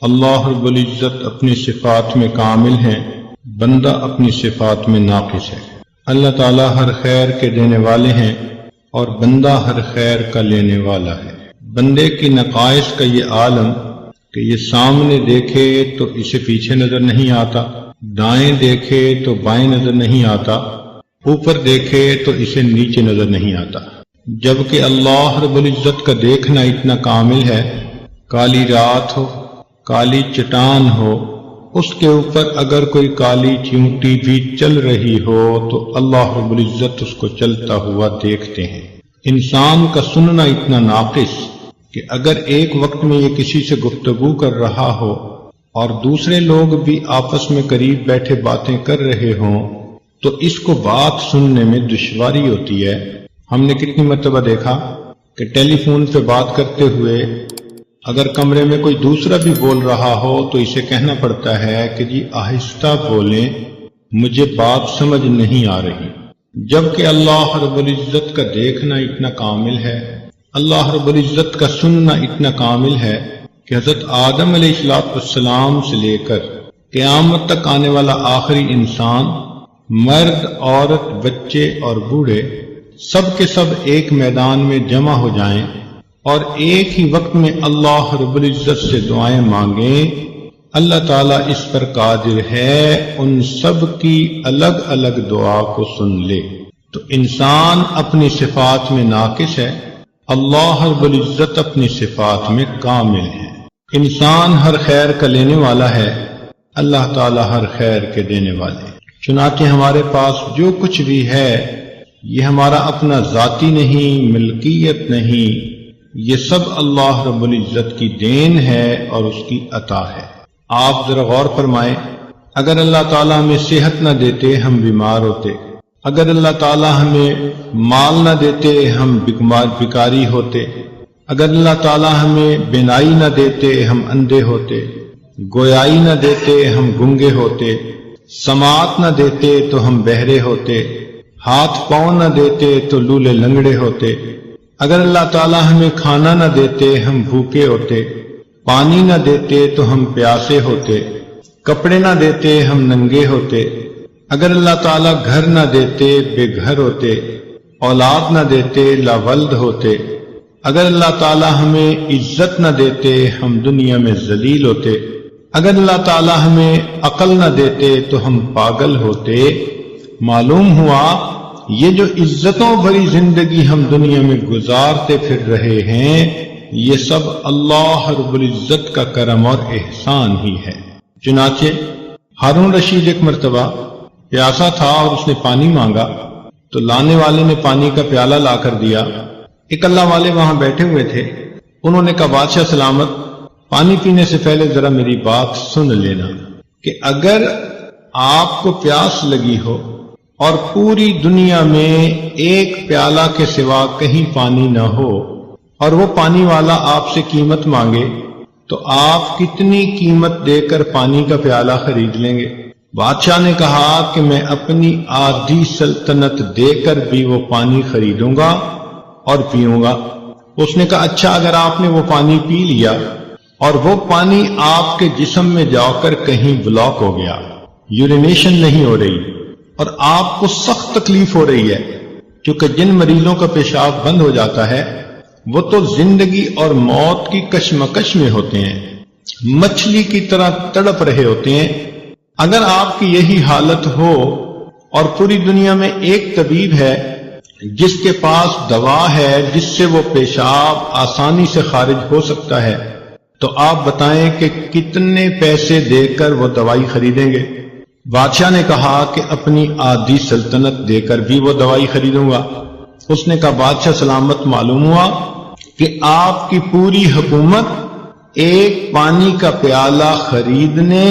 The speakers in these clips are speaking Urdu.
اللہ رب العزت اپنی صفات میں کامل ہیں، بندہ اپنی صفات میں ناقص ہے۔ اللہ تعالیٰ ہر خیر کے دینے والے ہیں اور بندہ ہر خیر کا لینے والا ہے۔ بندے کی نقائص کا یہ عالم کہ یہ سامنے دیکھے تو اسے پیچھے نظر نہیں آتا، دائیں دیکھے تو بائیں نظر نہیں آتا، اوپر دیکھے تو اسے نیچے نظر نہیں آتا، جبکہ اللہ رب العزت کا دیکھنا اتنا کامل ہے۔ کالی رات ہو، کالی چٹان ہو، اس کے اوپر اگر کوئی کالی چیونٹی بھی چل رہی ہو تو اللہ رب العزت اس کو چلتا ہوا دیکھتے ہیں۔ انسان کا سننا اتنا ناقص کہ اگر ایک وقت میں یہ کسی سے گفتگو کر رہا ہو اور دوسرے لوگ بھی آپس میں قریب بیٹھے باتیں کر رہے ہوں تو اس کو بات سننے میں دشواری ہوتی ہے۔ ہم نے کتنی مرتبہ دیکھا کہ ٹیلی فون پہ بات کرتے ہوئے اگر کمرے میں کوئی دوسرا بھی بول رہا ہو تو اسے کہنا پڑتا ہے کہ جی آہستہ بولیں، مجھے بات سمجھ نہیں آ رہی، جبکہ اللہ رب العزت کا دیکھنا اتنا کامل ہے، اللہ رب العزت کا سننا اتنا کامل ہے کہ حضرت آدم علیہ السلام سے لے کر قیامت تک آنے والا آخری انسان، مرد، عورت، بچے اور بوڑھے سب کے سب ایک میدان میں جمع ہو جائیں اور ایک ہی وقت میں اللہ رب العزت سے دعائیں مانگیں، اللہ تعالیٰ اس پر قادر ہے ان سب کی الگ الگ دعا کو سن لے۔ تو انسان اپنی صفات میں ناقص ہے، اللہ رب العزت اپنی صفات میں کامل ہے۔ انسان ہر خیر کا لینے والا ہے، اللہ تعالیٰ ہر خیر کے دینے والے۔ چنانچہ ہمارے پاس جو کچھ بھی ہے یہ ہمارا اپنا ذاتی نہیں، ملکیت نہیں، یہ سب اللہ رب العزت کی دین ہے اور اس کی عطا ہے۔ آپ ذرا غور فرمائیں، اگر اللہ تعالیٰ ہمیں صحت نہ دیتے ہم بیمار ہوتے، اگر اللہ تعالیٰ ہمیں مال نہ دیتے ہم بیکاری ہوتے، اگر اللہ تعالیٰ ہمیں بینائی نہ دیتے ہم اندھے ہوتے، گویائی نہ دیتے ہم گنگے ہوتے، سماعت نہ دیتے تو ہم بہرے ہوتے، ہاتھ پاؤں نہ دیتے تو لولے لنگڑے ہوتے، اگر اللہ تعالیٰ ہمیں کھانا نہ دیتے ہم بھوکے ہوتے، پانی نہ دیتے تو ہم پیاسے ہوتے، کپڑے نہ دیتے ہم ننگے ہوتے، اگر اللہ تعالیٰ گھر نہ دیتے بے گھر ہوتے، اولاد نہ دیتے لاولد ہوتے، اگر اللہ تعالیٰ ہمیں عزت نہ دیتے ہم دنیا میں ذلیل ہوتے، اگر اللہ تعالیٰ ہمیں عقل نہ دیتے تو ہم پاگل ہوتے۔ معلوم ہوا یہ جو عزتوں بھری زندگی ہم دنیا میں گزارتے پھر رہے ہیں یہ سب اللہ رب العزت کا کرم اور احسان ہی ہے۔ چنانچہ ہارون رشید ایک مرتبہ پیاسا تھا اور اس نے پانی مانگا تو لانے والے نے پانی کا پیالہ لا کر دیا۔ ایک اللہ والے وہاں بیٹھے ہوئے تھے، انہوں نے کہا بادشاہ سلامت، پانی پینے سے پہلے ذرا میری بات سن لینا کہ اگر آپ کو پیاس لگی ہو اور پوری دنیا میں ایک پیالہ کے سوا کہیں پانی نہ ہو اور وہ پانی والا آپ سے قیمت مانگے تو آپ کتنی قیمت دے کر پانی کا پیالہ خرید لیں گے؟ بادشاہ نے کہا کہ میں اپنی آدھی سلطنت دے کر بھی وہ پانی خریدوں گا اور پیوں گا۔ اس نے کہا اچھا، اگر آپ نے وہ پانی پی لیا اور وہ پانی آپ کے جسم میں جا کر کہیں بلاک ہو گیا، یورینیشن نہیں ہو رہی اور آپ کو سخت تکلیف ہو رہی ہے، کیونکہ جن مریضوں کا پیشاب بند ہو جاتا ہے وہ تو زندگی اور موت کی کشمکش میں ہوتے ہیں، مچھلی کی طرح تڑپ رہے ہوتے ہیں۔ اگر آپ کی یہی حالت ہو اور پوری دنیا میں ایک طبیب ہے جس کے پاس دوا ہے جس سے وہ پیشاب آسانی سے خارج ہو سکتا ہے، تو آپ بتائیں کہ کتنے پیسے دے کر وہ دوائی خریدیں گے؟ بادشاہ نے کہا کہ اپنی آدھی سلطنت دے کر بھی وہ دوائی خریدوں گا۔ اس نے کہا بادشاہ سلامت، معلوم ہوا کہ آپ کی پوری حکومت ایک پانی کا پیالہ خریدنے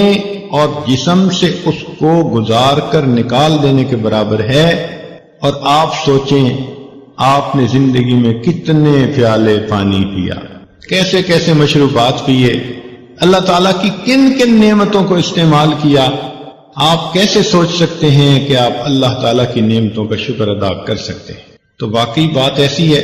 اور جسم سے اس کو گزار کر نکال دینے کے برابر ہے، اور آپ سوچیں آپ نے زندگی میں کتنے پیالے پانی پیا، کیسے کیسے مشروبات پیے، اللہ تعالیٰ کی کن کن نعمتوں کو استعمال کیا۔ آپ کیسے سوچ سکتے ہیں کہ آپ اللہ تعالیٰ کی نعمتوں کا شکر ادا کر سکتے ہیں؟ تو واقعی بات ایسی ہے،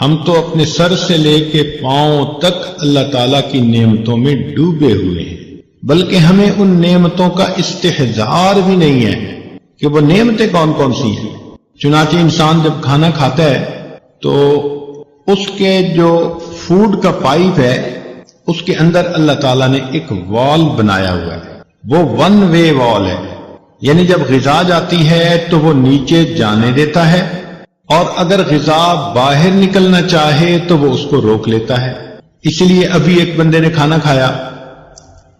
ہم تو اپنے سر سے لے کے پاؤں تک اللہ تعالیٰ کی نعمتوں میں ڈوبے ہوئے ہیں، بلکہ ہمیں ان نعمتوں کا استحضار بھی نہیں ہے کہ وہ نعمتیں کون کون سی ہیں۔ چنانچہ انسان جب کھانا کھاتا ہے تو اس کے جو فوڈ کا پائپ ہے اس کے اندر اللہ تعالیٰ نے ایک وال بنایا ہوا ہے، وہ ون وے وال ہے، یعنی جب غذا جاتی ہے تو وہ نیچے جانے دیتا ہے، اور اگر غذا باہر نکلنا چاہے تو وہ اس کو روک لیتا ہے۔ اس لیے ابھی ایک بندے نے کھانا کھایا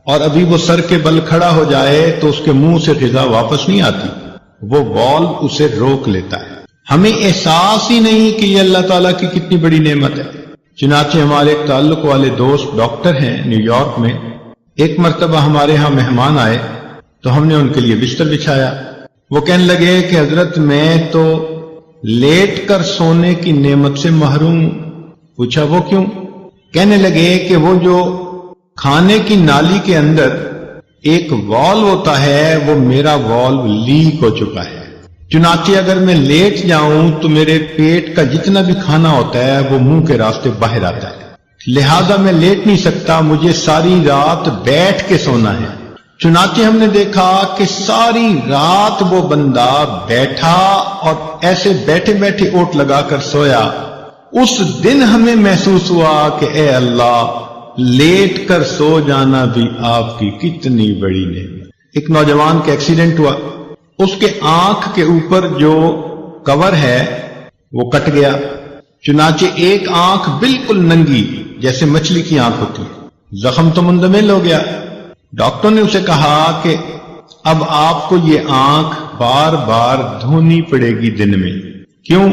اور ابھی وہ سر کے بل کھڑا ہو جائے تو اس کے منہ سے غذا واپس نہیں آتی، وہ وال اسے روک لیتا ہے۔ ہمیں احساس ہی نہیں کہ یہ اللہ تعالیٰ کی کتنی بڑی نعمت ہے۔ چنانچہ ہمارے ایک تعلق والے دوست ڈاکٹر ہیں نیو یارک میں، ایک مرتبہ ہمارے ہاں مہمان آئے تو ہم نے ان کے لیے بستر بچھایا۔ وہ کہنے لگے کہ حضرت میں تو لیٹ کر سونے کی نعمت سے محروم ہوں۔ پوچھا وہ کیوں؟ کہنے لگے کہ وہ جو کھانے کی نالی کے اندر ایک والو ہوتا ہے وہ میرا والو لیک ہو چکا ہے، چنانچہ اگر میں لیٹ جاؤں تو میرے پیٹ کا جتنا بھی کھانا ہوتا ہے وہ منہ کے راستے باہر آتا ہے، لہذا میں لیٹ نہیں سکتا، مجھے ساری رات بیٹھ کے سونا ہے۔ چنانچہ ہم نے دیکھا کہ ساری رات وہ بندہ بیٹھا اور ایسے بیٹھے بیٹھے اوٹ لگا کر سویا۔ اس دن ہمیں محسوس ہوا کہ اے اللہ، لیٹ کر سو جانا بھی آپ کی کتنی بڑی نعمت۔ ایک نوجوان کا ایکسیڈنٹ ہوا، اس کے آنکھ کے اوپر جو کور ہے وہ کٹ گیا، چنانچہ ایک آنکھ بالکل ننگی جیسے مچھلی کی آنکھ ہوتی ہے، زخم تو مندمل ہو گیا۔ ڈاکٹر نے اسے کہا کہ اب آپ کو یہ آنکھ بار بار دھونی پڑے گی دن میں۔ کیوں؟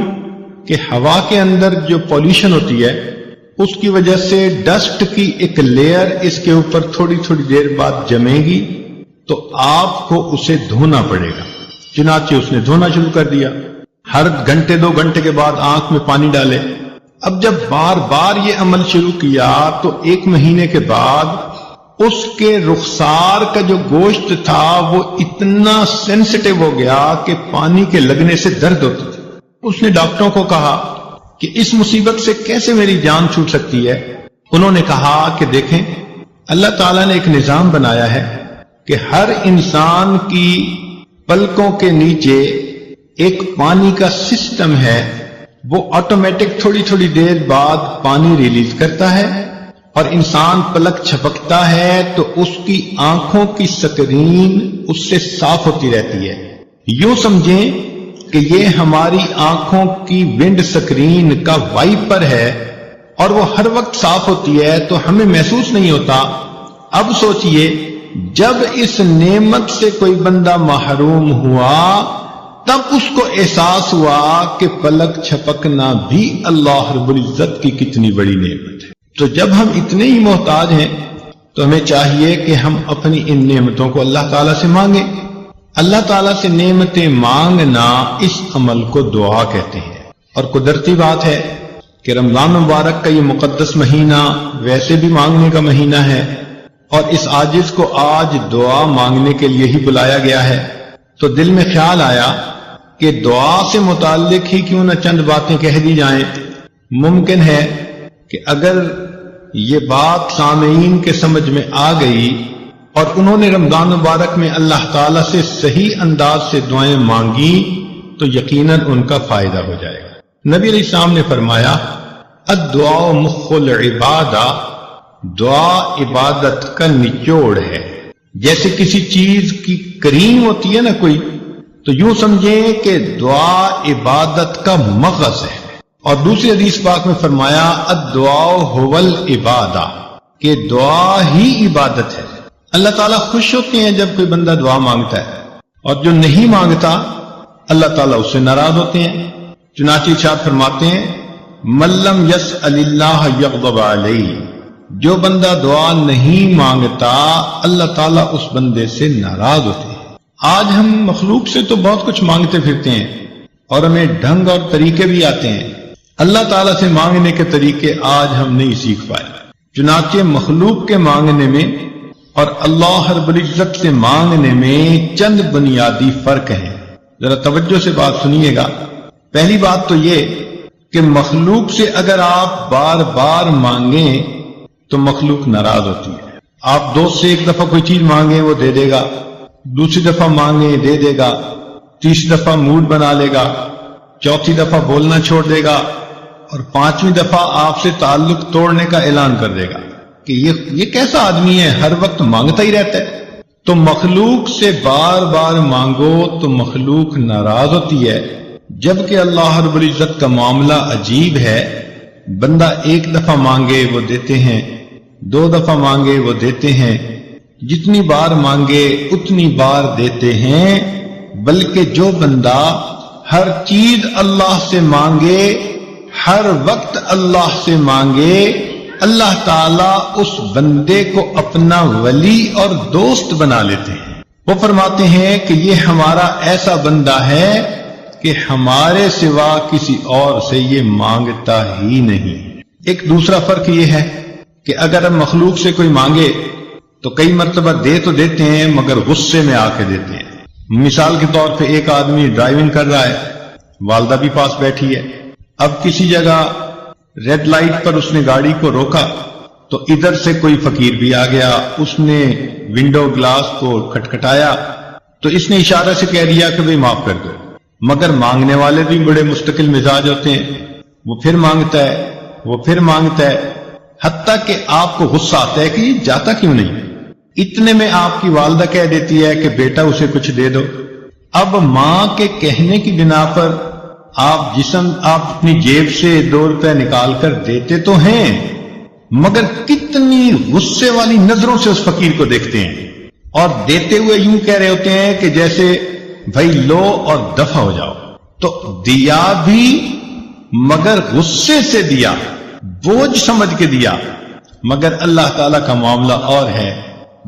کہ ہوا کے اندر جو پولیوشن ہوتی ہے اس کی وجہ سے ڈسٹ کی ایک لیئر اس کے اوپر تھوڑی تھوڑی دیر بعد جمے گی تو آپ کو اسے دھونا پڑے گا۔ چنانچہ اس نے دھونا شروع کر دیا، ہر گھنٹے 2 گھنٹے کے بعد آنکھ میں پانی ڈالے۔ اب جب بار بار یہ عمل شروع کیا تو 1 مہینے کے بعد اس کے رخسار کا جو گوشت تھا وہ اتنا سینسٹیو ہو گیا کہ پانی کے لگنے سے درد ہوتی تھی۔ اس نے ڈاکٹروں کو کہا کہ اس مصیبت سے کیسے میری جان چھوٹ سکتی ہے؟ انہوں نے کہا کہ دیکھیں، اللہ تعالیٰ نے ایک نظام بنایا ہے کہ ہر انسان کی پلکوں کے نیچے ایک پانی کا سسٹم ہے، وہ آٹومیٹک تھوڑی تھوڑی دیر بعد پانی ریلیز کرتا ہے، اور انسان پلک چھپکتا ہے تو اس کی آنکھوں کی سکرین اس سے صاف ہوتی رہتی ہے۔ یوں سمجھیں کہ یہ ہماری آنکھوں کی ونڈ سکرین کا وائپر ہے اور وہ ہر وقت صاف ہوتی ہے تو ہمیں محسوس نہیں ہوتا۔ اب سوچئے جب اس نعمت سے کوئی بندہ محروم ہوا تب اس کو احساس ہوا کہ پلک چھپکنا بھی اللہ رب العزت کی کتنی بڑی نعمت ہے۔ تو جب ہم اتنے ہی محتاج ہیں تو ہمیں چاہیے کہ ہم اپنی ان نعمتوں کو اللہ تعالیٰ سے مانگیں۔ اللہ تعالیٰ سے نعمتیں مانگنا اس عمل کو دعا کہتے ہیں، اور قدرتی بات ہے کہ رمضان مبارک کا یہ مقدس مہینہ ویسے بھی مانگنے کا مہینہ ہے، اور اس عاجز کو آج دعا مانگنے کے لیے ہی بلایا گیا ہے۔ تو دل میں خیال آیا کہ دعا سے متعلق ہی کیوں نہ چند باتیں کہہ دی جائیں۔ ممکن ہے کہ اگر یہ بات سامعین کے سمجھ میں آ گئی اور انہوں نے رمضان مبارک میں اللہ تعالیٰ سے صحیح انداز سے دعائیں مانگی تو یقیناً ان کا فائدہ ہو جائے گا۔ نبی علیہ السلام نے فرمایا الدعاء مخ العبادہ، دعا عبادت کا نچوڑ ہے۔ جیسے کسی چیز کی کریم ہوتی ہے نا کوئی، تو یوں سمجھیں کہ دعا عبادت کا مغز ہے۔ اور دوسری حدیث پاک میں فرمایا الدعاء هو العبادہ، کہ دعا ہی عبادت ہے۔ اللہ تعالیٰ خوش ہوتے ہیں جب کوئی بندہ دعا مانگتا ہے، اور جو نہیں مانگتا اللہ تعالیٰ اس سے ناراض ہوتے ہیں۔ چنانچہ ارشاد فرماتے ہیں من لم یسأل اللہ یغضب علیہ، جو بندہ دعا نہیں مانگتا اللہ تعالیٰ اس بندے سے ناراض ہوتے ہیں۔ آج ہم مخلوق سے تو بہت کچھ مانگتے پھرتے ہیں اور ہمیں ڈھنگ اور طریقے بھی آتے ہیں، اللہ تعالیٰ سے مانگنے کے طریقے آج ہم نہیں سیکھ پائے۔ چنانچہ مخلوق کے مانگنے میں اور اللہ رب العزت سے مانگنے میں چند بنیادی فرق ہیں، ذرا توجہ سے بات سنیے گا۔ پہلی بات تو یہ کہ مخلوق سے اگر آپ بار بار مانگیں تو مخلوق ناراض ہوتی ہے. آپ دوست سے ایک دفعہ کوئی چیز مانگیں وہ دے دے گا، دوسری دفعہ مانگیں دے دے گا، تیسری دفعہ موڈ بنا لے گا، چوتھی دفعہ بولنا چھوڑ دے گا، اور پانچویں دفعہ آپ سے تعلق توڑنے کا اعلان کر دے گا کہ یہ کیسا آدمی ہے، ہر وقت مانگتا ہی رہتا ہے. تو مخلوق سے بار بار مانگو تو مخلوق ناراض ہوتی ہے، جبکہ اللہ رب العزت کا معاملہ عجیب ہے. بندہ ایک دفعہ مانگے وہ دیتے ہیں، دو دفعہ مانگے وہ دیتے ہیں، جتنی بار مانگے اتنی بار دیتے ہیں. بلکہ جو بندہ ہر چیز اللہ سے مانگے، ہر وقت اللہ سے مانگے، اللہ تعالیٰ اس بندے کو اپنا ولی اور دوست بنا لیتے ہیں. وہ فرماتے ہیں کہ یہ ہمارا ایسا بندہ ہے کہ ہمارے سوا کسی اور سے یہ مانگتا ہی نہیں. ایک دوسرا فرق یہ ہے کہ اگر ہم مخلوق سے کوئی مانگے تو کئی مرتبہ دے تو دیتے ہیں مگر غصے میں آ کے دیتے ہیں. مثال کے طور پہ ایک آدمی ڈرائیونگ کر رہا ہے، والدہ بھی پاس بیٹھی ہے. اب کسی جگہ ریڈ لائٹ پر اس نے گاڑی کو روکا تو ادھر سے کوئی فقیر بھی آ گیا، اس نے ونڈو گلاس کو کھٹکھٹایا تو اس نے اشارہ سے کہہ دیا کہ بھئی معاف کر دو. مگر مانگنے والے بھی بڑے مستقل مزاج ہوتے ہیں، وہ پھر مانگتا ہے، وہ پھر مانگتا ہے، حتیٰ کہ آپ کو غصہ آتا ہے کہ یہ جاتا کیوں نہیں. اتنے میں آپ کی والدہ کہہ دیتی ہے کہ بیٹا اسے کچھ دے دو. اب ماں کے کہنے کی بنا پر آپ اپنی جیب سے 2 روپے نکال کر دیتے تو ہیں، مگر کتنی غصے والی نظروں سے اس فقیر کو دیکھتے ہیں، اور دیتے ہوئے یوں کہہ رہے ہوتے ہیں کہ جیسے بھائی لو اور دفع ہو جاؤ. تو دیا بھی مگر غصے سے دیا، بوجھ سمجھ کے دیا. مگر اللہ تعالیٰ کا معاملہ اور ہے،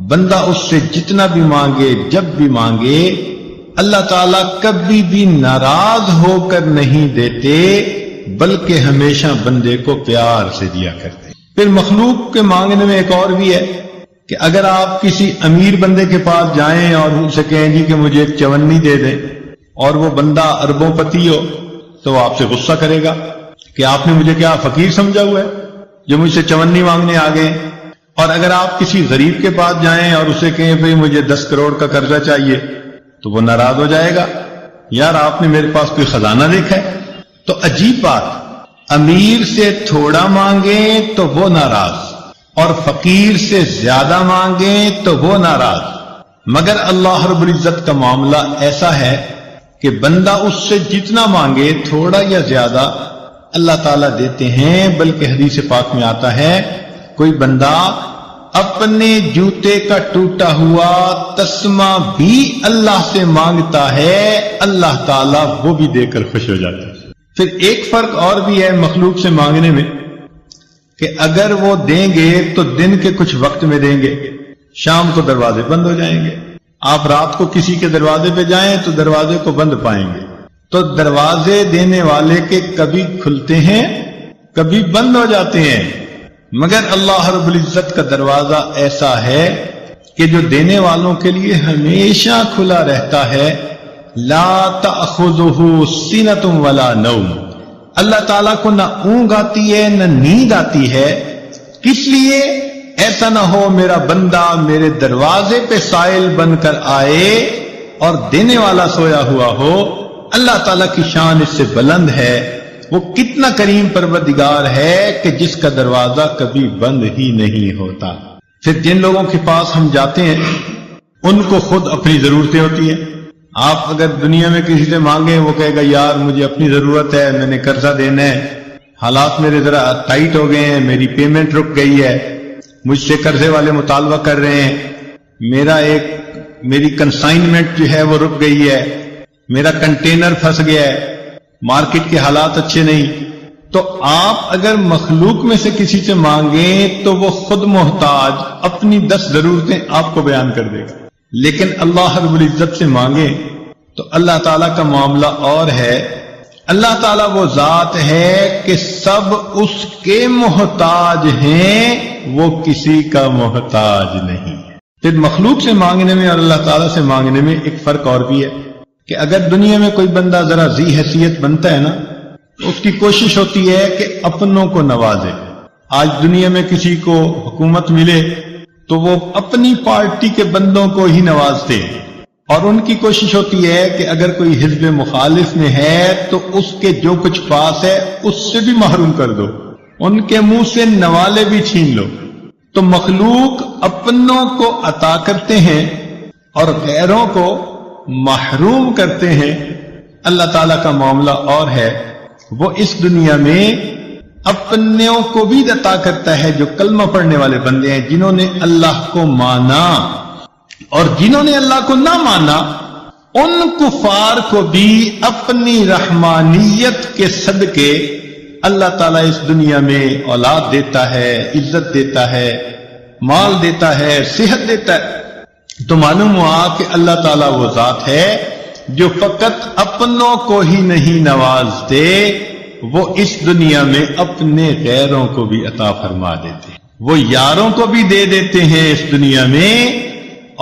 بندہ اس سے جتنا بھی مانگے جب بھی مانگے اللہ تعالیٰ کبھی بھی ناراض ہو کر نہیں دیتے، بلکہ ہمیشہ بندے کو پیار سے دیا کرتے. پھر مخلوق کے مانگنے میں ایک اور بھی ہے کہ اگر آپ کسی امیر بندے کے پاس جائیں اور ان سے کہیں جی کہ مجھے ایک چونی دے دیں، اور وہ بندہ اربوں پتی ہو تو وہ آپ سے غصہ کرے گا کہ آپ نے مجھے کیا فقیر سمجھا ہوا ہے جو مجھ سے چونی مانگنے آ گئے. اور اگر آپ کسی غریب کے پاس جائیں اور اسے کہیں بھئی مجھے 10 کروڑ کا قرضہ چاہیے تو وہ ناراض ہو جائے گا، یار آپ نے میرے پاس کوئی خزانہ دیکھا ہے. تو عجیب بات، امیر سے تھوڑا مانگیں تو وہ ناراض، اور فقیر سے زیادہ مانگیں تو وہ ناراض. مگر اللہ رب العزت کا معاملہ ایسا ہے کہ بندہ اس سے جتنا مانگے تھوڑا یا زیادہ اللہ تعالیٰ دیتے ہیں. بلکہ حدیث پاک میں آتا ہے کوئی بندہ اپنے جوتے کا ٹوٹا ہوا تسمہ بھی اللہ سے مانگتا ہے، اللہ تعالیٰ وہ بھی دے کر خوش ہو جاتا ہے. پھر ایک فرق اور بھی ہے مخلوق سے مانگنے میں کہ اگر وہ دیں گے تو دن کے کچھ وقت میں دیں گے، شام کو دروازے بند ہو جائیں گے. آپ رات کو کسی کے دروازے پہ جائیں تو دروازے کو بند پائیں گے. تو دروازے دینے والے کے کبھی کھلتے ہیں کبھی بند ہو جاتے ہیں. مگر اللہ رب العزت کا دروازہ ایسا ہے کہ جو دینے والوں کے لیے ہمیشہ کھلا رہتا ہے. لا تأخذہ سنۃ ولا نوم، اللہ تعالیٰ کو نہ اونگ آتی ہے نہ نیند آتی ہے. کس لیے؟ ایسا نہ ہو میرا بندہ میرے دروازے پہ سائل بن کر آئے اور دینے والا سویا ہوا ہو. اللہ تعالیٰ کی شان اس سے بلند ہے، وہ کتنا کریم پروردگار ہے کہ جس کا دروازہ کبھی بند ہی نہیں ہوتا. پھر جن لوگوں کے پاس ہم جاتے ہیں ان کو خود اپنی ضرورتیں ہوتی ہیں. آپ اگر دنیا میں کسی سے مانگیں وہ کہے گا یار مجھے اپنی ضرورت ہے، میں نے قرضہ دینا ہے، حالات میرے ذرا ٹائٹ ہو گئے ہیں، میری پیمنٹ رک گئی ہے، مجھ سے قرضے والے مطالبہ کر رہے ہیں، میری کنسائنمنٹ جو ہے وہ رک گئی ہے، میرا کنٹینر پھنس گیا ہے، مارکیٹ کے حالات اچھے نہیں. تو آپ اگر مخلوق میں سے کسی سے مانگیں تو وہ خود محتاج اپنی 10 ضرورتیں آپ کو بیان کر دے گا. لیکن اللہ رب العزت سے مانگیں تو اللہ تعالیٰ کا معاملہ اور ہے. اللہ تعالیٰ وہ ذات ہے کہ سب اس کے محتاج ہیں، وہ کسی کا محتاج نہیں. پھر مخلوق سے مانگنے میں اور اللہ تعالیٰ سے مانگنے میں ایک فرق اور بھی ہے کہ اگر دنیا میں کوئی بندہ ذرا ذی حیثیت بنتا ہے نا اس کی کوشش ہوتی ہے کہ اپنوں کو نوازے. آج دنیا میں کسی کو حکومت ملے تو وہ اپنی پارٹی کے بندوں کو ہی نوازتے ہیں، اور ان کی کوشش ہوتی ہے کہ اگر کوئی حزب مخالف میں ہے تو اس کے جو کچھ پاس ہے اس سے بھی محروم کر دو، ان کے منہ سے نوالے بھی چھین لو. تو مخلوق اپنوں کو عطا کرتے ہیں اور غیروں کو محروم کرتے ہیں. اللہ تعالیٰ کا معاملہ اور ہے، وہ اس دنیا میں اپنوں کو بھی عطا کرتا ہے جو کلمہ پڑھنے والے بندے ہیں، جنہوں نے اللہ کو مانا، اور جنہوں نے اللہ کو نہ مانا ان کفار کو بھی اپنی رحمانیت کے صدقے اللہ تعالیٰ اس دنیا میں اولاد دیتا ہے، عزت دیتا ہے، مال دیتا ہے، صحت دیتا ہے. تو معلوم ہوا کہ اللہ تعالیٰ وہ ذات ہے جو فقط اپنوں کو ہی نہیں نوازتے، وہ اس دنیا میں اپنے غیروں کو بھی عطا فرما دیتے ہیں. وہ یاروں کو بھی دے دیتے ہیں اس دنیا میں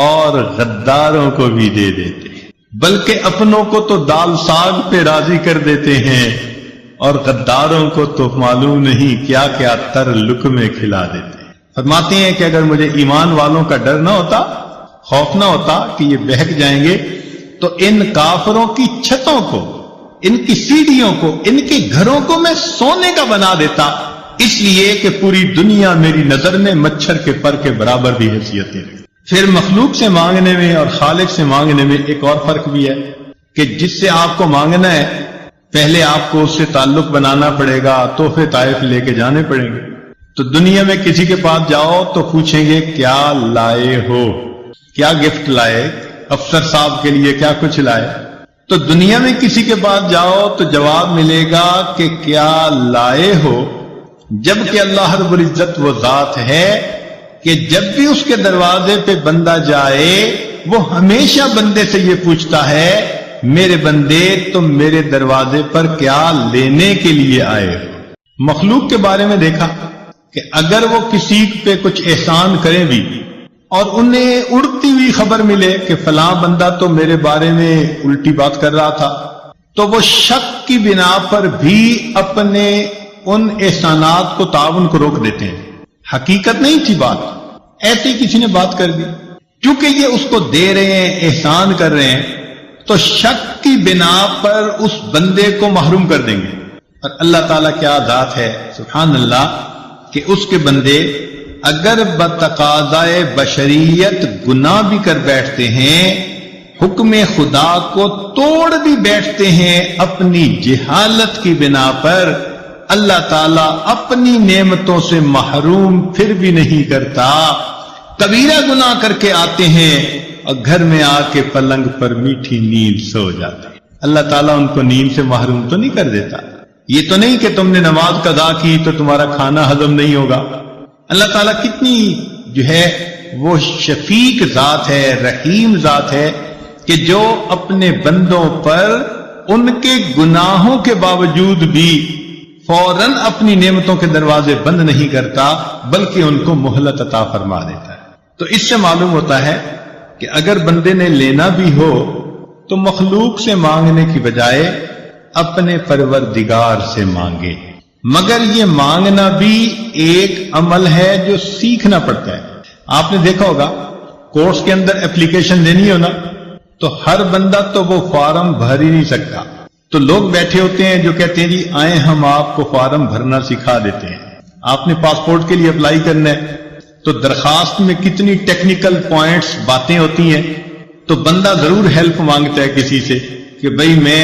اور غداروں کو بھی دے دیتے ہیں، بلکہ اپنوں کو تو دال ساگ پہ راضی کر دیتے ہیں اور غداروں کو تو معلوم نہیں کیا کیا تر لقمے کھلا دیتے ہیں. فرماتے ہیں کہ اگر مجھے ایمان والوں کا ڈر نہ ہوتا، خوف نہ ہوتا کہ یہ بہک جائیں گے، تو ان کافروں کی چھتوں کو، ان کی سیڑھیوں کو، ان کے گھروں کو میں سونے کا بنا دیتا، اس لیے کہ پوری دنیا میری نظر میں مچھر کے پر کے برابر بھی حیثیتیں رکھتی. پھر مخلوق سے مانگنے میں اور خالق سے مانگنے میں ایک اور فرق بھی ہے کہ جس سے آپ کو مانگنا ہے پہلے آپ کو اس سے تعلق بنانا پڑے گا، تحفے طائف لے کے جانے پڑیں گے. تو دنیا میں کسی کے پاس جاؤ تو پوچھیں گے کیا لائے ہو، کیا گفٹ لائے، افسر صاحب کے لیے کیا کچھ لائے. تو دنیا میں کسی کے پاس جاؤ تو جواب ملے گا کہ کیا لائے ہو، جبکہ اللہ رب العزت وہ ذات ہے کہ جب بھی اس کے دروازے پہ بندہ جائے وہ ہمیشہ بندے سے یہ پوچھتا ہے میرے بندے تم میرے دروازے پر کیا لینے کے لیے آئے ہو. مخلوق کے بارے میں دیکھا کہ اگر وہ کسی پہ کچھ احسان کریں بھی اور انہیں اڑتی ہوئی خبر ملے کہ فلاں بندہ تو میرے بارے میں الٹی بات کر رہا تھا، تو وہ شک کی بنا پر بھی اپنے ان احسانات کو، تعاون کو روک دیتے ہیں. حقیقت نہیں تھی بات، ایسے ہی کسی نے بات کر دی، کیونکہ یہ اس کو دے رہے ہیں، احسان کر رہے ہیں، تو شک کی بنا پر اس بندے کو محروم کر دیں گے. اور اللہ تعالیٰ کیا ذات ہے، سبحان اللہ، کہ اس کے بندے اگر بتقاضائے بشریت گناہ بھی کر بیٹھتے ہیں، حکم خدا کو توڑ بھی بیٹھتے ہیں اپنی جہالت کی بنا پر، اللہ تعالیٰ اپنی نعمتوں سے محروم پھر بھی نہیں کرتا. کبیرہ گناہ کر کے آتے ہیں اور گھر میں آ کے پلنگ پر میٹھی نیند سو جاتے ہیں. اللہ تعالیٰ ان کو نیند سے محروم تو نہیں کر دیتا. یہ تو نہیں کہ تم نے نماز قضا کی تو تمہارا کھانا ہضم نہیں ہوگا. اللہ تعالیٰ کتنی جو ہے وہ شفیق ذات ہے، رحیم ذات ہے کہ جو اپنے بندوں پر ان کے گناہوں کے باوجود بھی فوراً اپنی نعمتوں کے دروازے بند نہیں کرتا بلکہ ان کو مہلت عطا فرما دیتا ہے. تو اس سے معلوم ہوتا ہے کہ اگر بندے نے لینا بھی ہو تو مخلوق سے مانگنے کی بجائے اپنے پروردگار سے مانگے. مگر یہ مانگنا بھی ایک عمل ہے جو سیکھنا پڑتا ہے. آپ نے دیکھا ہوگا کورس کے اندر اپلیکیشن دینی ہو نا تو ہر بندہ تو وہ فارم بھر ہی نہیں سکتا. تو لوگ بیٹھے ہوتے ہیں جو کہتے ہیں جی آئیں ہم آپ کو فارم بھرنا سکھا دیتے ہیں. آپ نے پاسپورٹ کے لیے اپلائی کرنا ہے تو درخواست میں کتنی ٹیکنیکل پوائنٹس باتیں ہوتی ہیں، تو بندہ ضرور ہیلپ مانگتا ہے کسی سے کہ بھئی میں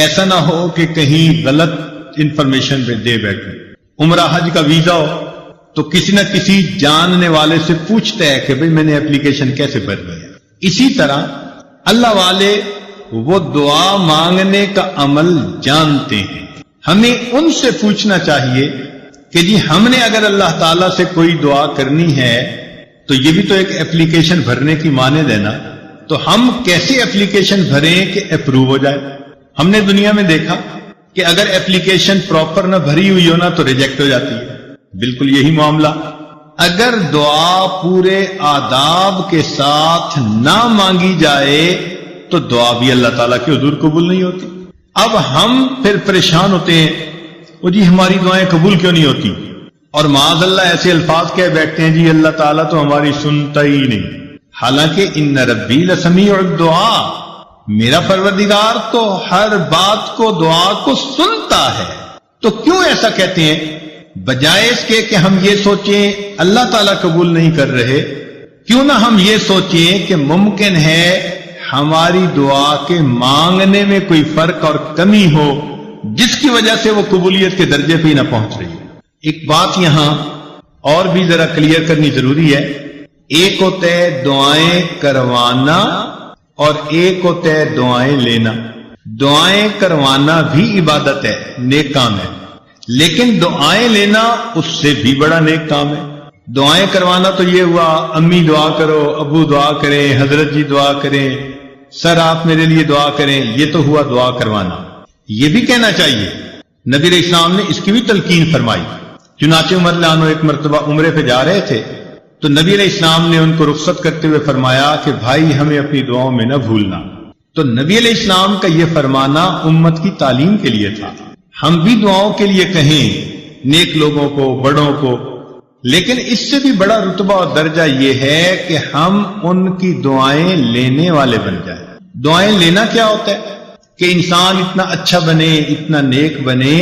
ایسا نہ ہو کہ کہیں غلط انفارمیشن پہ دے بیٹھوں. عمرہ حج کا ویزا ہو تو کسی نہ کسی جاننے والے سے پوچھتا ہے کہ بھئی میں نے اپلیکیشن کیسے بھرنی ہے. اسی طرح اللہ والے وہ دعا مانگنے کا عمل جانتے ہیں. ہمیں ان سے پوچھنا چاہیے کہ جی ہم نے اگر اللہ تعالیٰ سے کوئی دعا کرنی ہے تو یہ بھی تو ایک اپلیکیشن بھرنے کی مانند ہے نا، تو ہم کیسے اپلیکیشن بھریں کہ اپروو ہو جائے. ہم نے دنیا میں دیکھا کہ اگر اپلیکیشن پراپر نہ بھری ہوئی ہو نا تو ریجیکٹ ہو جاتی ہے. بالکل یہی معاملہ اگر دعا پورے آداب کے ساتھ نہ مانگی جائے تو دعا بھی اللہ تعالیٰ کے حضور قبول نہیں ہوتی. اب ہم پھر پریشان ہوتے ہیں، وہ جی ہماری دعائیں قبول کیوں نہیں ہوتی، اور معاذ اللہ ایسے الفاظ کہہ بیٹھتے ہیں جی اللہ تعالیٰ تو ہماری سنتا ہی نہیں، حالانکہ ان ربی لسمیع الدعاء، میرا پروردگار تو ہر بات کو، دعا کو سنتا ہے۔ تو کیوں ایسا کہتے ہیں؟ بجائے اس کے کہ ہم یہ سوچیں اللہ تعالیٰ قبول نہیں کر رہے، کیوں نہ ہم یہ سوچیں کہ ممکن ہے ہماری دعا کے مانگنے میں کوئی فرق اور کمی ہو جس کی وجہ سے وہ قبولیت کے درجے پہ ہی نہ پہنچ رہی۔ ایک بات یہاں اور بھی ذرا کلیئر کرنی ضروری ہے، ایک ہوتا ہے دعائیں کروانا اور ایک ہوتا ہے دعائیں لینا۔ دعائیں کروانا بھی عبادت ہے، نیک کام ہے، لیکن دعائیں لینا اس سے بھی بڑا نیک کام ہے۔ دعائیں کروانا تو یہ ہوا امی دعا کرو، ابو دعا کریں، حضرت جی دعا کریں، سر آپ میرے لیے دعا کریں، یہ تو ہوا دعا کروانا۔ یہ بھی کہنا چاہیے، نبی علیہ السلام نے اس کی بھی تلقین فرمائی۔ چنانچہ عمر رضی اللہ عنہ ایک مرتبہ عمرے پہ جا رہے تھے تو نبی علیہ السلام نے ان کو رخصت کرتے ہوئے فرمایا کہ بھائی ہمیں اپنی دعاؤں میں نہ بھولنا۔ تو نبی علیہ السلام کا یہ فرمانا امت کی تعلیم کے لیے تھا۔ ہم بھی دعاؤں کے لیے کہیں نیک لوگوں کو، بڑوں کو، لیکن اس سے بھی بڑا رتبہ اور درجہ یہ ہے کہ ہم ان کی دعائیں لینے والے بن جائیں۔ دعائیں لینا کیا ہوتا ہے؟ کہ انسان اتنا اچھا بنے، اتنا نیک بنے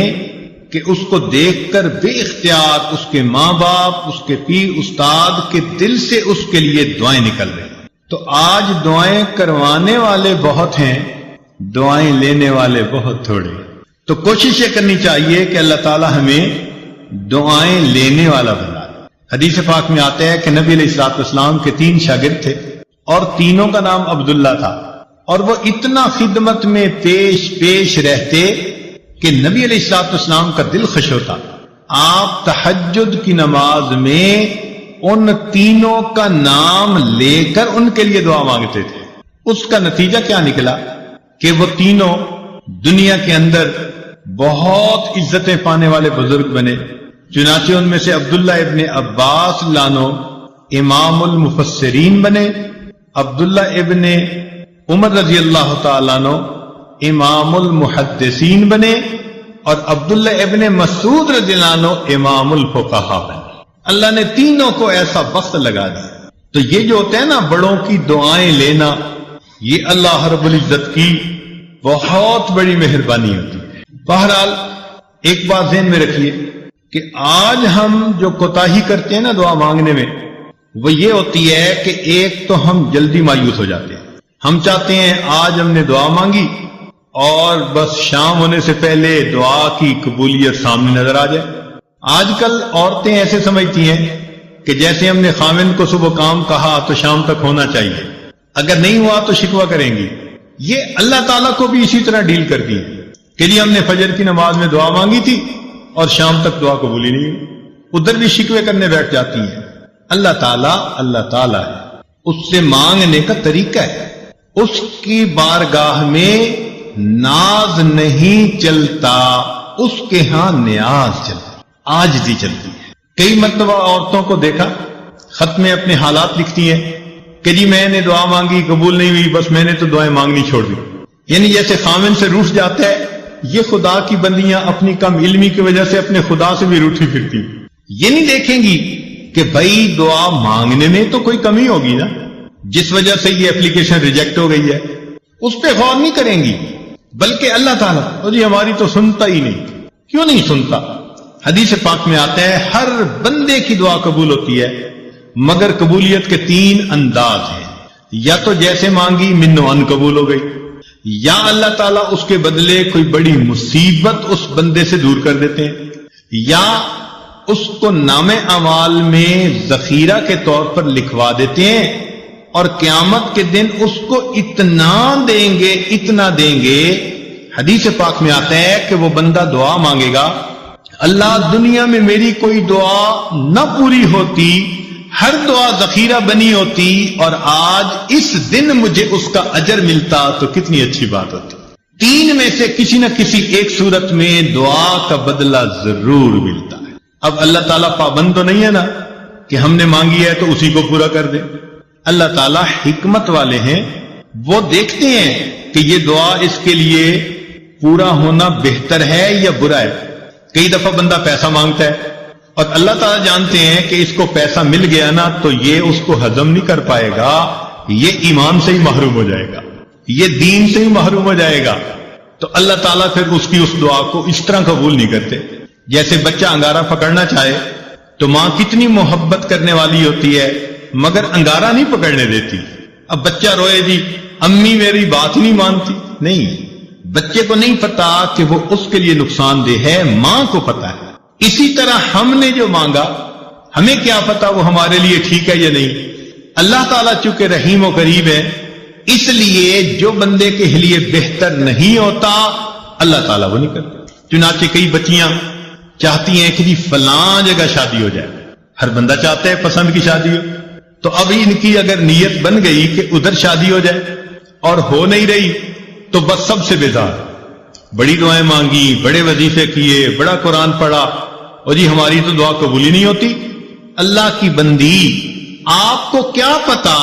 کہ اس کو دیکھ کر بے اختیار اس کے ماں باپ، اس کے پیر استاد کے دل سے اس کے لیے دعائیں نکل رہی ہیں۔ تو آج دعائیں کروانے والے بہت ہیں، دعائیں لینے والے بہت تھوڑے۔ تو کوشش یہ کرنی چاہیے کہ اللہ تعالی ہمیں دعائیں لینے والا بنا۔ حدیث پاک میں آتا ہے کہ نبی علیہ الصلوۃ والسلام کے 3 شاگرد تھے اور تینوں کا نام عبداللہ تھا، اور وہ اتنا خدمت میں پیش رہتے کہ نبی علیہ الصلوۃ والسلام کا دل خوش ہوتا۔ آپ تہجد کی نماز میں ان تینوں کا نام لے کر ان کے لیے دعا مانگتے تھے۔ اس کا نتیجہ کیا نکلا کہ وہ تینوں دنیا کے اندر بہت عزتیں پانے والے بزرگ بنے۔ چنانچہ ان میں سے عبداللہ ابن عباس لانو امام المفسرین بنے، عبداللہ ابن عمر رضی اللہ تعالیٰ عنہ امام المحدثین بنے، اور عبداللہ ابن مسعود رضی اللہ عنہ امام الفقہاء بنے۔ اللہ نے تینوں کو ایسا بخت لگا دیا۔ تو یہ جو ہوتا ہے نا بڑوں کی دعائیں لینا، یہ اللہ رب العزت کی بہت بڑی مہربانی ہوتی ہے۔ بہرحال ایک بات ذہن میں رکھیے کہ آج ہم جو کوتاہی کرتے ہیں نا دعا مانگنے میں، وہ یہ ہوتی ہے کہ ایک تو ہم جلدی مایوس ہو جاتے ہیں۔ ہم چاہتے ہیں آج ہم نے دعا مانگی اور بس شام ہونے سے پہلے دعا کی قبولیت سامنے نظر آ جائے۔ آج کل عورتیں ایسے سمجھتی ہیں کہ جیسے ہم نے خاوند کو صبح کام کہا تو شام تک ہونا چاہیے، اگر نہیں ہوا تو شکوہ کریں گی۔ یہ اللہ تعالیٰ کو بھی اسی طرح ڈیل کرتی ہے کہ جی ہم نے فجر کی نماز میں دعا مانگی تھی اور شام تک دعا قبول ہی نہیں ہوئی، ادھر بھی شکوے کرنے بیٹھ جاتی ہیں۔ اللہ تعالیٰ ہے، اس سے مانگنے کا طریقہ ہے، اس کی بارگاہ میں ناز نہیں چلتا، اس کے ہاں نیاز چلتا، عاجزی چلتی ہے۔ کئی مرتبہ عورتوں کو دیکھا خط میں اپنے حالات لکھتی ہیں کہ جی میں نے دعا مانگی قبول نہیں ہوئی، بس میں نے تو دعائیں مانگنی چھوڑ دی۔ یعنی جیسے خاوند سے روٹھ جاتا ہے، یہ خدا کی بندیاں اپنی کم علمی کی وجہ سے اپنے خدا سے بھی روٹھی پھرتی۔ یہ نہیں دیکھیں گی کہ بھائی دعا مانگنے میں تو کوئی کمی ہوگی نا، جس وجہ سے یہ اپلیکیشن ریجیکٹ ہو گئی ہے، اس پہ غور نہیں کریں گی، بلکہ اللہ تعالیٰ جی ہماری تو سنتا ہی نہیں۔ کیوں نہیں سنتا؟ حدیث پاک میں آتا ہے ہر بندے کی دعا قبول ہوتی ہے، مگر قبولیت کے 3 انداز ہیں۔ یا تو جیسے مانگی منو ان قبول ہو گئی، یا اللہ تعالیٰ اس کے بدلے کوئی بڑی مصیبت اس بندے سے دور کر دیتے ہیں، یا اس کو نام اعمال میں ذخیرہ کے طور پر لکھوا دیتے ہیں، اور قیامت کے دن اس کو اتنا دیں گے۔ حدیث پاک میں آتا ہے کہ وہ بندہ دعا مانگے گا، اللہ دنیا میں میری کوئی دعا نہ پوری ہوتی، ہر دعا ذخیرہ بنی ہوتی، اور آج اس دن مجھے اس کا اجر ملتا تو کتنی اچھی بات ہوتی۔ 3 میں سے کسی نہ کسی ایک صورت میں دعا کا بدلہ ضرور ملتا ہے۔ اب اللہ تعالیٰ پابند تو نہیں ہے نا کہ ہم نے مانگی ہے تو اسی کو پورا کر دے۔ اللہ تعالیٰ حکمت والے ہیں، وہ دیکھتے ہیں کہ یہ دعا اس کے لیے پورا ہونا بہتر ہے یا برا ہے؟ کئی دفعہ بندہ پیسہ مانگتا ہے اور اللہ تعالیٰ جانتے ہیں کہ اس کو پیسہ مل گیا نا تو یہ اس کو ہضم نہیں کر پائے گا، یہ ایمان سے ہی محروم ہو جائے گا، یہ دین سے ہی محروم ہو جائے گا، تو اللہ تعالیٰ پھر اس کی اس دعا کو اس طرح قبول نہیں کرتے۔ جیسے بچہ انگارہ پکڑنا چاہے تو ماں کتنی محبت کرنے والی ہوتی ہے مگر انگارہ نہیں پکڑنے دیتی۔ اب بچہ روئے جی امی میری بات نہیں مانتی، نہیں، بچے کو نہیں پتا کہ وہ اس کے لیے نقصان دہ ہے، ماں کو پتا ہے۔ اسی طرح ہم نے جو مانگا ہمیں کیا پتا وہ ہمارے لیے ٹھیک ہے یا نہیں۔ اللہ تعالیٰ چونکہ رحیم و قریب ہے، اس لیے جو بندے کے لیے بہتر نہیں ہوتا اللہ تعالیٰ وہ نہیں کرتا۔ چنانچہ کئی بچیاں چاہتی ہیں کہ جی فلاں جگہ شادی ہو جائے، ہر بندہ چاہتا ہے پسند کی شادی ہو، تو اب ان کی اگر نیت بن گئی کہ ادھر شادی ہو جائے اور ہو نہیں رہی تو بس سب سے بیزار، بڑی دعائیں مانگی، بڑے وظیفے کیے، بڑا قرآن پڑھا اور جی ہماری تو دعا قبول ہی نہیں ہوتی۔ اللہ کی بندی، آپ کو کیا پتا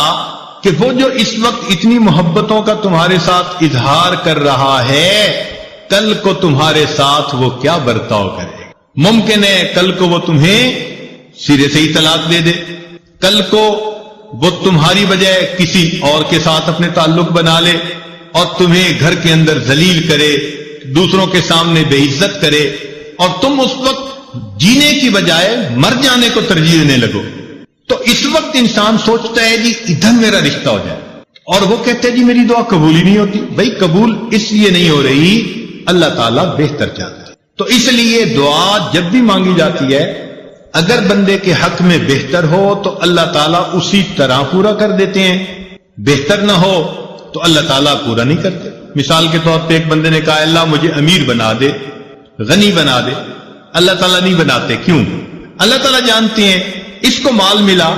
کہ وہ جو اس وقت اتنی محبتوں کا تمہارے ساتھ اظہار کر رہا ہے کل کو تمہارے ساتھ وہ کیا برتاؤ کرے۔ ممکن ہے کل کو وہ تمہیں سرے سے ہی طلاق دے دے، کل کو وہ تمہاری بجائے کسی اور کے ساتھ اپنے تعلق بنا لے اور تمہیں گھر کے اندر ذلیل کرے، دوسروں کے سامنے بے عزت کرے، اور تم اس وقت جینے کی بجائے مر جانے کو ترجیح دینے لگو۔ تو اس وقت انسان سوچتا ہے جی ادھر میرا رشتہ ہو جائے، اور وہ کہتے ہیں جی میری دعا قبول ہی نہیں ہوتی۔ بھائی قبول اس لیے نہیں ہو رہی، اللہ تعالیٰ بہتر چاہتا ہے۔ تو اس لیے دعا جب بھی مانگی جاتی ہے اگر بندے کے حق میں بہتر ہو تو اللہ تعالیٰ اسی طرح پورا کر دیتے ہیں، بہتر نہ ہو تو اللہ تعالیٰ پورا نہیں کرتے۔ مثال کے طور پہ ایک بندے نے کہا اللہ مجھے امیر بنا دے، غنی بنا دے، اللہ تعالیٰ نہیں بناتے۔ کیوں؟ اللہ تعالیٰ جانتے ہیں اس کو مال ملا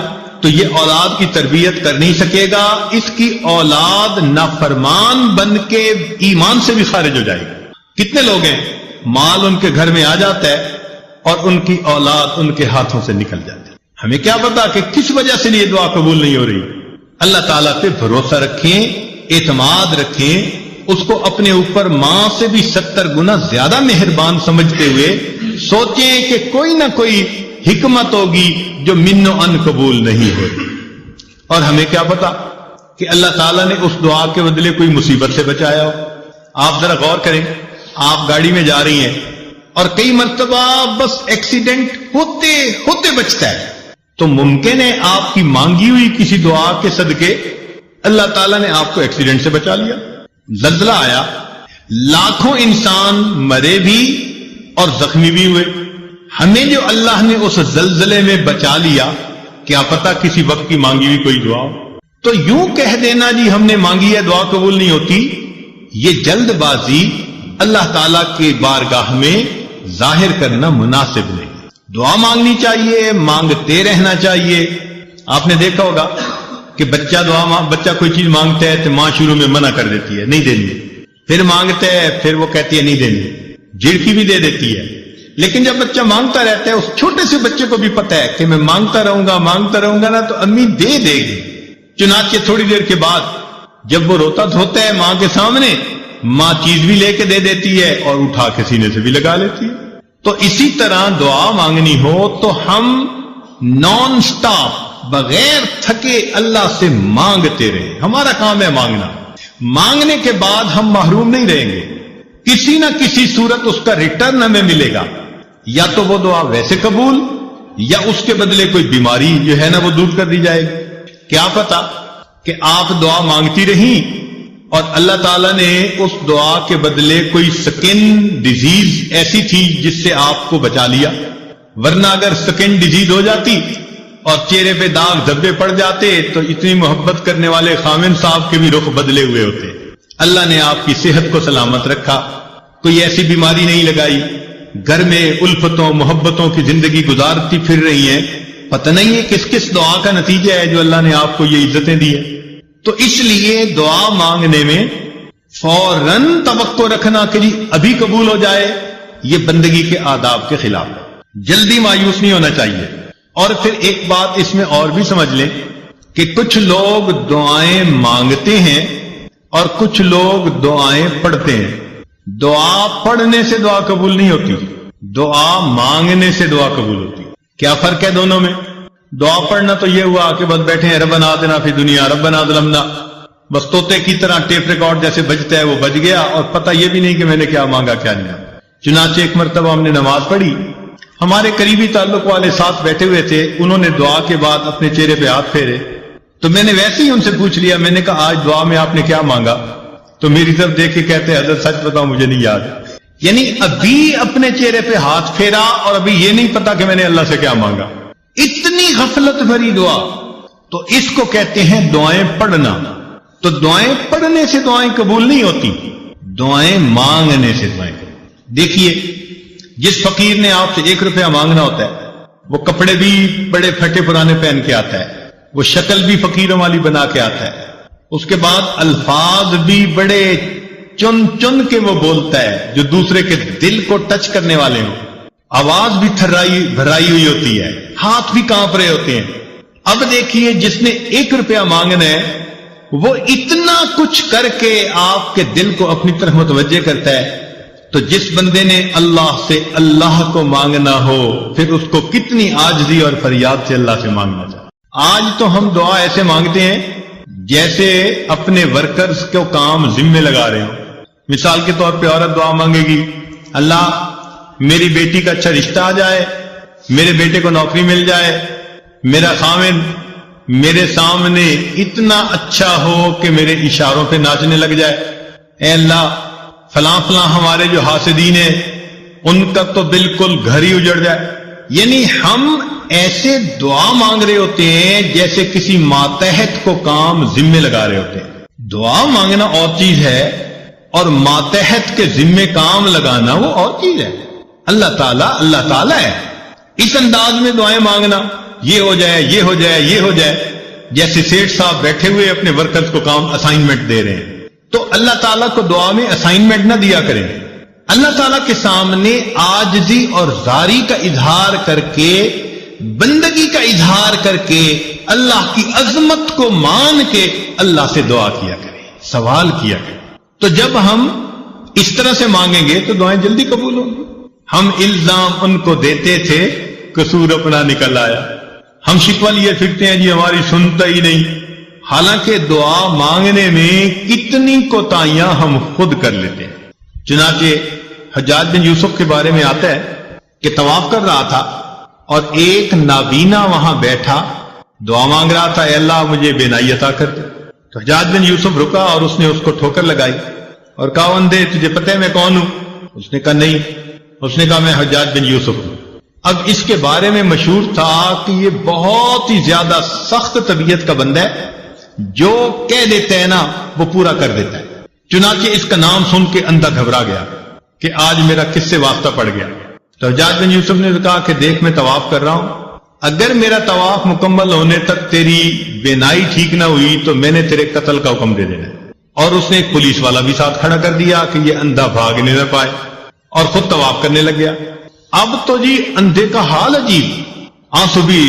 تو یہ اولاد کی تربیت کر نہیں سکے گا، اس کی اولاد نافرمان بن کے ایمان سے بھی خارج ہو جائے گی۔ کتنے لوگ ہیں مال ان کے گھر میں آ جاتا ہے اور ان کی اولاد ان کے ہاتھوں سے نکل جاتی ہے۔ ہمیں کیا پتا کہ کس وجہ سے یہ دعا قبول نہیں ہو رہی۔ اللہ تعالیٰ پہ بھروسہ رکھیں، اعتماد رکھیں، اس کو اپنے اوپر ماں سے بھی 70 گنا زیادہ مہربان سمجھتے ہوئے سوچیں کہ کوئی نہ کوئی حکمت ہوگی جو من و ان قبول نہیں ہوتی۔ اور ہمیں کیا پتا کہ اللہ تعالیٰ نے اس دعا کے بدلے کوئی مصیبت سے بچایا ہو۔ آپ ذرا غور کریں، آپ گاڑی میں جا رہی ہیں اور کئی مرتبہ بس ایکسیڈنٹ ہوتے ہوتے بچتا ہے، تو ممکن ہے آپ کی مانگی ہوئی کسی دعا کے صدقے اللہ تعالیٰ نے آپ کو ایکسیڈنٹ سے بچا لیا۔ زلزلہ آیا، لاکھوں انسان مرے بھی اور زخمی بھی ہوئے، ہمیں جو اللہ نے اس زلزلے میں بچا لیا کیا پتا کسی وقت کی مانگی ہوئی کوئی دعا ہو۔ تو یوں کہہ دینا جی ہم نے مانگی ہے دعا قبول نہیں ہوتی، یہ جلد بازی اللہ تعالیٰ کے بارگاہ میں ظاہر کرنا مناسب نہیں۔ دعا مانگنی چاہیے، مانگتے رہنا چاہیے۔ آپ نے دیکھا ہوگا کہ بچہ کوئی چیز مانگتا ہے تو ماں شروع میں منع کر دیتی ہے، نہیں دینی، پھر مانگتا ہے، پھر وہ کہتی ہے نہیں دینی، جھڑکی بھی دے دیتی ہے۔ لیکن جب بچہ مانگتا رہتا ہے، اس چھوٹے سے بچے کو بھی پتا ہے کہ میں مانگتا رہوں گا نا تو امی دے دے گی۔ چنانچہ تھوڑی دیر کے بعد جب وہ روتا دھوتا ہے ماں کے سامنے، ماں چیز بھی لے کے دے دیتی ہے اور اٹھا کے سینے سے بھی لگا لیتی ہے۔ تو اسی طرح دعا مانگنی ہو تو ہم نان سٹاپ بغیر تھکے اللہ سے مانگتے رہیں۔ ہمارا کام ہے مانگنا، مانگنے کے بعد ہم محروم نہیں رہیں گے، کسی نہ کسی صورت اس کا ریٹرن ہمیں ملے گا، یا تو وہ دعا ویسے قبول یا اس کے بدلے کوئی بیماری جو ہے نا وہ دور کر دی جائے گی۔ کیا پتا کہ آپ دعا مانگتی رہیں اور اللہ تعالیٰ نے اس دعا کے بدلے کوئی سکن ڈیزیز ایسی تھی جس سے آپ کو بچا لیا، ورنہ اگر سکن ڈیزیز ہو جاتی اور چہرے پہ داغ دھبے پڑ جاتے تو اتنی محبت کرنے والے خامن صاحب کے بھی رخ بدلے ہوئے ہوتے۔ اللہ نے آپ کی صحت کو سلامت رکھا، کوئی ایسی بیماری نہیں لگائی، گھر میں الفتوں محبتوں کی زندگی گزارتی پھر رہی ہیں، پتہ نہیں ہے کس کس دعا کا نتیجہ ہے جو اللہ نے آپ کو یہ عزتیں دی ہیں۔ تو اس لیے دعا مانگنے میں فوراً توقع رکھنا کہ جی ابھی قبول ہو جائے، یہ بندگی کے آداب کے خلاف ہے۔ جلدی مایوس نہیں ہونا چاہیے۔ اور پھر ایک بات اس میں اور بھی سمجھ لیں کہ کچھ لوگ دعائیں مانگتے ہیں اور کچھ لوگ دعائیں پڑھتے ہیں۔ دعا پڑھنے سے دعا قبول نہیں ہوتی، دعا مانگنے سے دعا قبول ہوتی۔ کیا فرق ہے دونوں میں؟ دعا پڑھنا تو یہ ہوا کہ بس بیٹھے ہیں ربنا آتنا فی دنیا ربنا ظلمنا، بس طوطے کی طرح ٹیپ ریکارڈ جیسے بجتا ہے وہ بج گیا، اور پتہ یہ بھی نہیں کہ میں نے کیا مانگا کیا نہیں مانگا۔ چنانچہ ایک مرتبہ ہم نے نماز پڑھی، ہمارے قریبی تعلق والے ساتھ بیٹھے ہوئے تھے، انہوں نے دعا کے بعد اپنے چہرے پہ ہاتھ پھیرے، تو میں نے ویسے ہی ان سے پوچھ لیا، میں نے کہا آج دعا میں آپ نے کیا مانگا؟ تو میری طرف دیکھ کے کہتے ہیں حضرت سچ بتاؤ مجھے نہیں یاد۔ یعنی ابھی اپنے چہرے پہ ہاتھ پھیرا اور ابھی یہ نہیں پتا کہ میں نے اللہ سے کیا مانگا۔ اتنی غفلت بھری دعا، تو اس کو کہتے ہیں دعائیں پڑھنا۔ تو دعائیں پڑھنے سے دعائیں قبول نہیں ہوتی، دعائیں مانگنے سے دعائیں قبول۔ دیکھیے، جس فقیر نے آپ سے 1 روپیہ مانگنا ہوتا ہے، وہ کپڑے بھی بڑے پھٹے پرانے پہن کے آتا ہے، وہ شکل بھی فقیروں والی بنا کے آتا ہے، اس کے بعد الفاظ بھی بڑے چن چن کے وہ بولتا ہے جو دوسرے کے دل کو ٹچ کرنے والے ہوں، آواز بھی بھرائی ہوئی ہوتی ہے، ہاتھ بھی کانپ رہے ہوتے ہیں۔ اب دیکھیے، جس نے 1 روپیہ مانگنا ہے وہ اتنا کچھ کر کے آپ کے دل کو اپنی طرف متوجہ کرتا ہے، تو جس بندے نے اللہ سے اللہ کو مانگنا ہو پھر اس کو کتنی عاجزی اور فریاد سے اللہ سے مانگنا چاہیے۔ آج تو ہم دعا ایسے مانگتے ہیں جیسے اپنے ورکرز کو کام ذمے لگا رہے ہوں۔ مثال کے طور پہ عورت دعا مانگے گی، اللہ میری بیٹی کا اچھا رشتہ آ جائے، میرے بیٹے کو نوکری مل جائے، میرا خاوند میرے سامنے اتنا اچھا ہو کہ میرے اشاروں پہ ناچنے لگ جائے، اے اللہ فلاں فلاں ہمارے جو حاسدین ہیں ان کا تو بالکل گھر ہی اجڑ جائے۔ یعنی ہم ایسے دعا مانگ رہے ہوتے ہیں جیسے کسی ماتحت کو کام ذمے لگا رہے ہوتے ہیں۔ دعا مانگنا اور چیز ہے اور ماتحت کے ذمے کام لگانا وہ اور چیز ہے۔ اللہ تعالیٰ ہے۔ اس انداز میں دعائیں مانگنا، یہ ہو جائے، یہ ہو جائے، یہ ہو جائے، جیسے سیٹھ صاحب بیٹھے ہوئے اپنے ورکرز کو کام اسائنمنٹ دے رہے ہیں، تو اللہ تعالیٰ کو دعا میں اسائنمنٹ نہ دیا کریں۔ اللہ تعالیٰ کے سامنے عاجزی اور زاری کا اظہار کر کے، بندگی کا اظہار کر کے، اللہ کی عظمت کو مان کے اللہ سے دعا کیا کریں، سوال کیا کریں۔ تو جب ہم اس طرح سے مانگیں گے تو دعائیں جلدی قبول ہوں گی۔ ہم الزام ان کو دیتے تھے، قصور اپنا نکل آیا۔ ہم شکوہ لیے پھرتے ہیں جی ہماری سنتا ہی نہیں، حالانکہ دعا مانگنے میں کتنی کوتاہیاں ہم خود کر لیتے ہیں۔ چنانچہ حجاج بن یوسف کے بارے میں آتا ہے کہ طواف کر رہا تھا اور ایک نابینا وہاں بیٹھا دعا مانگ رہا تھا، اے اللہ مجھے بینائی عطا کر دے۔ تو حجاج بن یوسف رکا اور اس نے اس کو ٹھوکر لگائی اور کہا اندھے تجھے پتہ ہے میں کون ہوں؟ اس نے کہا نہیں۔ اس نے کہا میں حجاج بن یوسف ہوں۔ اب اس کے بارے میں مشہور تھا کہ یہ بہت ہی زیادہ سخت طبیعت کا بندہ ہے، جو کہہ دیتا ہے نا وہ پورا کر دیتا ہے۔ چنانچہ اس کا نام سن کے اندھا گھبرا گیا کہ آج میرا کس سے واسطہ پڑ گیا۔ تو حجاج بن یوسف نے کہا کہ دیکھ میں طواف کر رہا ہوں، اگر میرا طواف مکمل ہونے تک تیری بینائی ٹھیک نہ ہوئی تو میں نے تیرے قتل کا حکم دے دینا۔ اور اس نے ایک پولیس والا بھی ساتھ کھڑا کر دیا کہ یہ اندھا بھاگنے نہ پائے، اور خود طواف کرنے لگ گیا۔ اب تو جی اندھے کا حال عجیب، آنسو بھی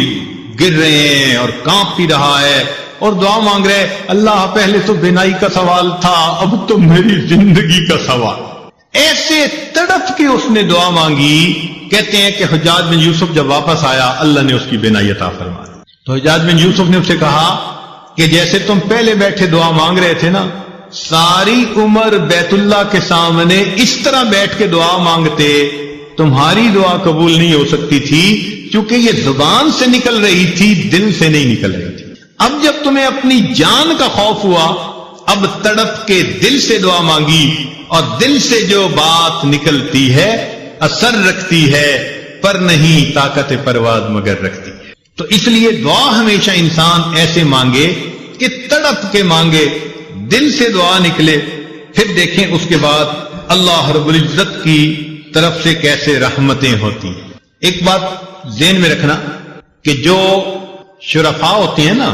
گر رہے ہیں اور کانپ بھی رہا ہے اور دعا مانگ رہے، اللہ پہلے تو بینائی کا سوال تھا، اب تو میری زندگی کا سوال۔ ایسے تڑپ کے اس نے دعا مانگی۔ کہتے ہیں کہ حجاج بن یوسف جب واپس آیا اللہ نے اس کی بینائی عطا فرمائی۔ تو حجاج بن یوسف نے اسے کہا کہ جیسے تم پہلے بیٹھے دعا مانگ رہے تھے نا، ساری عمر بیت اللہ کے سامنے اس طرح بیٹھ کے دعا مانگتے، تمہاری دعا قبول نہیں ہو سکتی تھی، کیونکہ یہ زبان سے نکل رہی تھی، دل سے نہیں نکل رہی تھی۔ اب جب تمہیں اپنی جان کا خوف ہوا، اب تڑپ کے دل سے دعا مانگی، اور دل سے جو بات نکلتی ہے اثر رکھتی ہے، پر نہیں طاقت پرواز مگر رکھتی ہے۔ تو اس لیے دعا ہمیشہ انسان ایسے مانگے کہ تڑپ کے مانگے، دل سے دعا نکلے، پھر دیکھیں اس کے بعد اللہ رب العزت کی طرف سے کیسے رحمتیں ہوتی ہیں۔ ایک بات ذہن میں رکھنا کہ جو شرفاء ہوتے ہیں نا،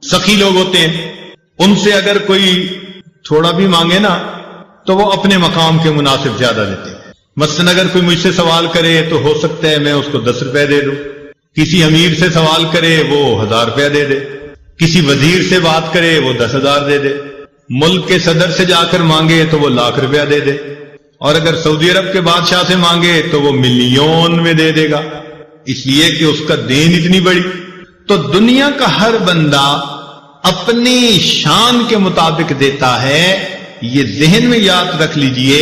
سخی لوگ ہوتے ہیں، ان سے اگر کوئی تھوڑا بھی مانگے نا تو وہ اپنے مقام کے مناسب زیادہ دیتے ہیں۔ مثلاً اگر کوئی مجھ سے سوال کرے تو ہو سکتا ہے میں اس کو 10 روپے دے دوں، کسی امیر سے سوال کرے وہ 1000 روپیہ دے دے، کسی وزیر سے بات کرے وہ 10,000 دے دے، ملک کے صدر سے جا کر مانگے تو وہ 1,00,000 روپیہ دے دے، اور اگر سعودی عرب کے بادشاہ سے مانگے تو وہ ملین میں دے دے گا، اس لیے کہ اس کا دین اتنی بڑی۔ تو دنیا کا ہر بندہ اپنی شان کے مطابق دیتا ہے، یہ ذہن میں یاد رکھ لیجئے۔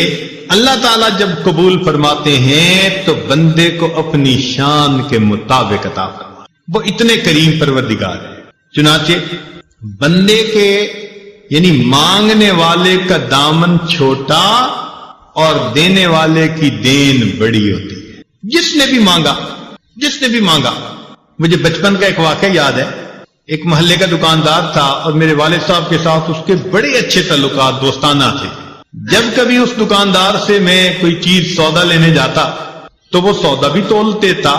اللہ تعالیٰ جب قبول فرماتے ہیں تو بندے کو اپنی شان کے مطابق عطا فرماتے ہیں، وہ اتنے کریم پروردگار ہے۔ چنانچہ بندے کے یعنی مانگنے والے کا دامن چھوٹا اور دینے والے کی دین بڑی ہوتی ہے۔ جس نے بھی مانگا، مجھے بچپن کا ایک واقعہ یاد ہے۔ ایک محلے کا دکاندار تھا اور میرے والد صاحب کے ساتھ اس کے بڑے اچھے تعلقات دوستانہ تھے۔ جب کبھی اس دکاندار سے میں کوئی چیز سودا لینے جاتا تو وہ سودا بھی تولتے تھا،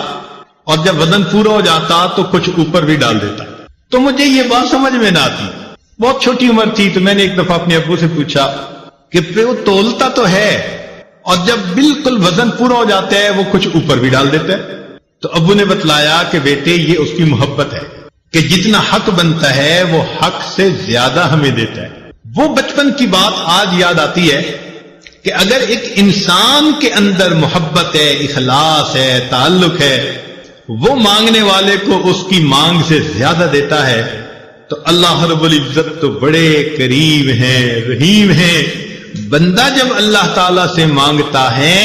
اور جب وزن پورا ہو جاتا تو کچھ اوپر بھی ڈال دیتا۔ تو مجھے یہ بات سمجھ میں نہ آتی، بہت چھوٹی عمر تھی، تو میں نے ایک دفعہ اپنے ابو سے پوچھا کہ وہ تولتا تو ہے اور جب بالکل وزن پورا ہو جاتا ہے وہ کچھ اوپر بھی ڈال دیتا ہے۔ تو ابو نے بتلایا کہ بیٹے یہ اس کی محبت ہے کہ جتنا حق بنتا ہے وہ حق سے زیادہ ہمیں دیتا ہے۔ وہ بچپن کی بات آج یاد آتی ہے کہ اگر ایک انسان کے اندر محبت ہے، اخلاص ہے، تعلق ہے، وہ مانگنے والے کو اس کی مانگ سے زیادہ دیتا ہے، تو اللہ رب العزت تو بڑے کریم ہیں، رحیم ہیں۔ بندہ جب اللہ تعالیٰ سے مانگتا ہے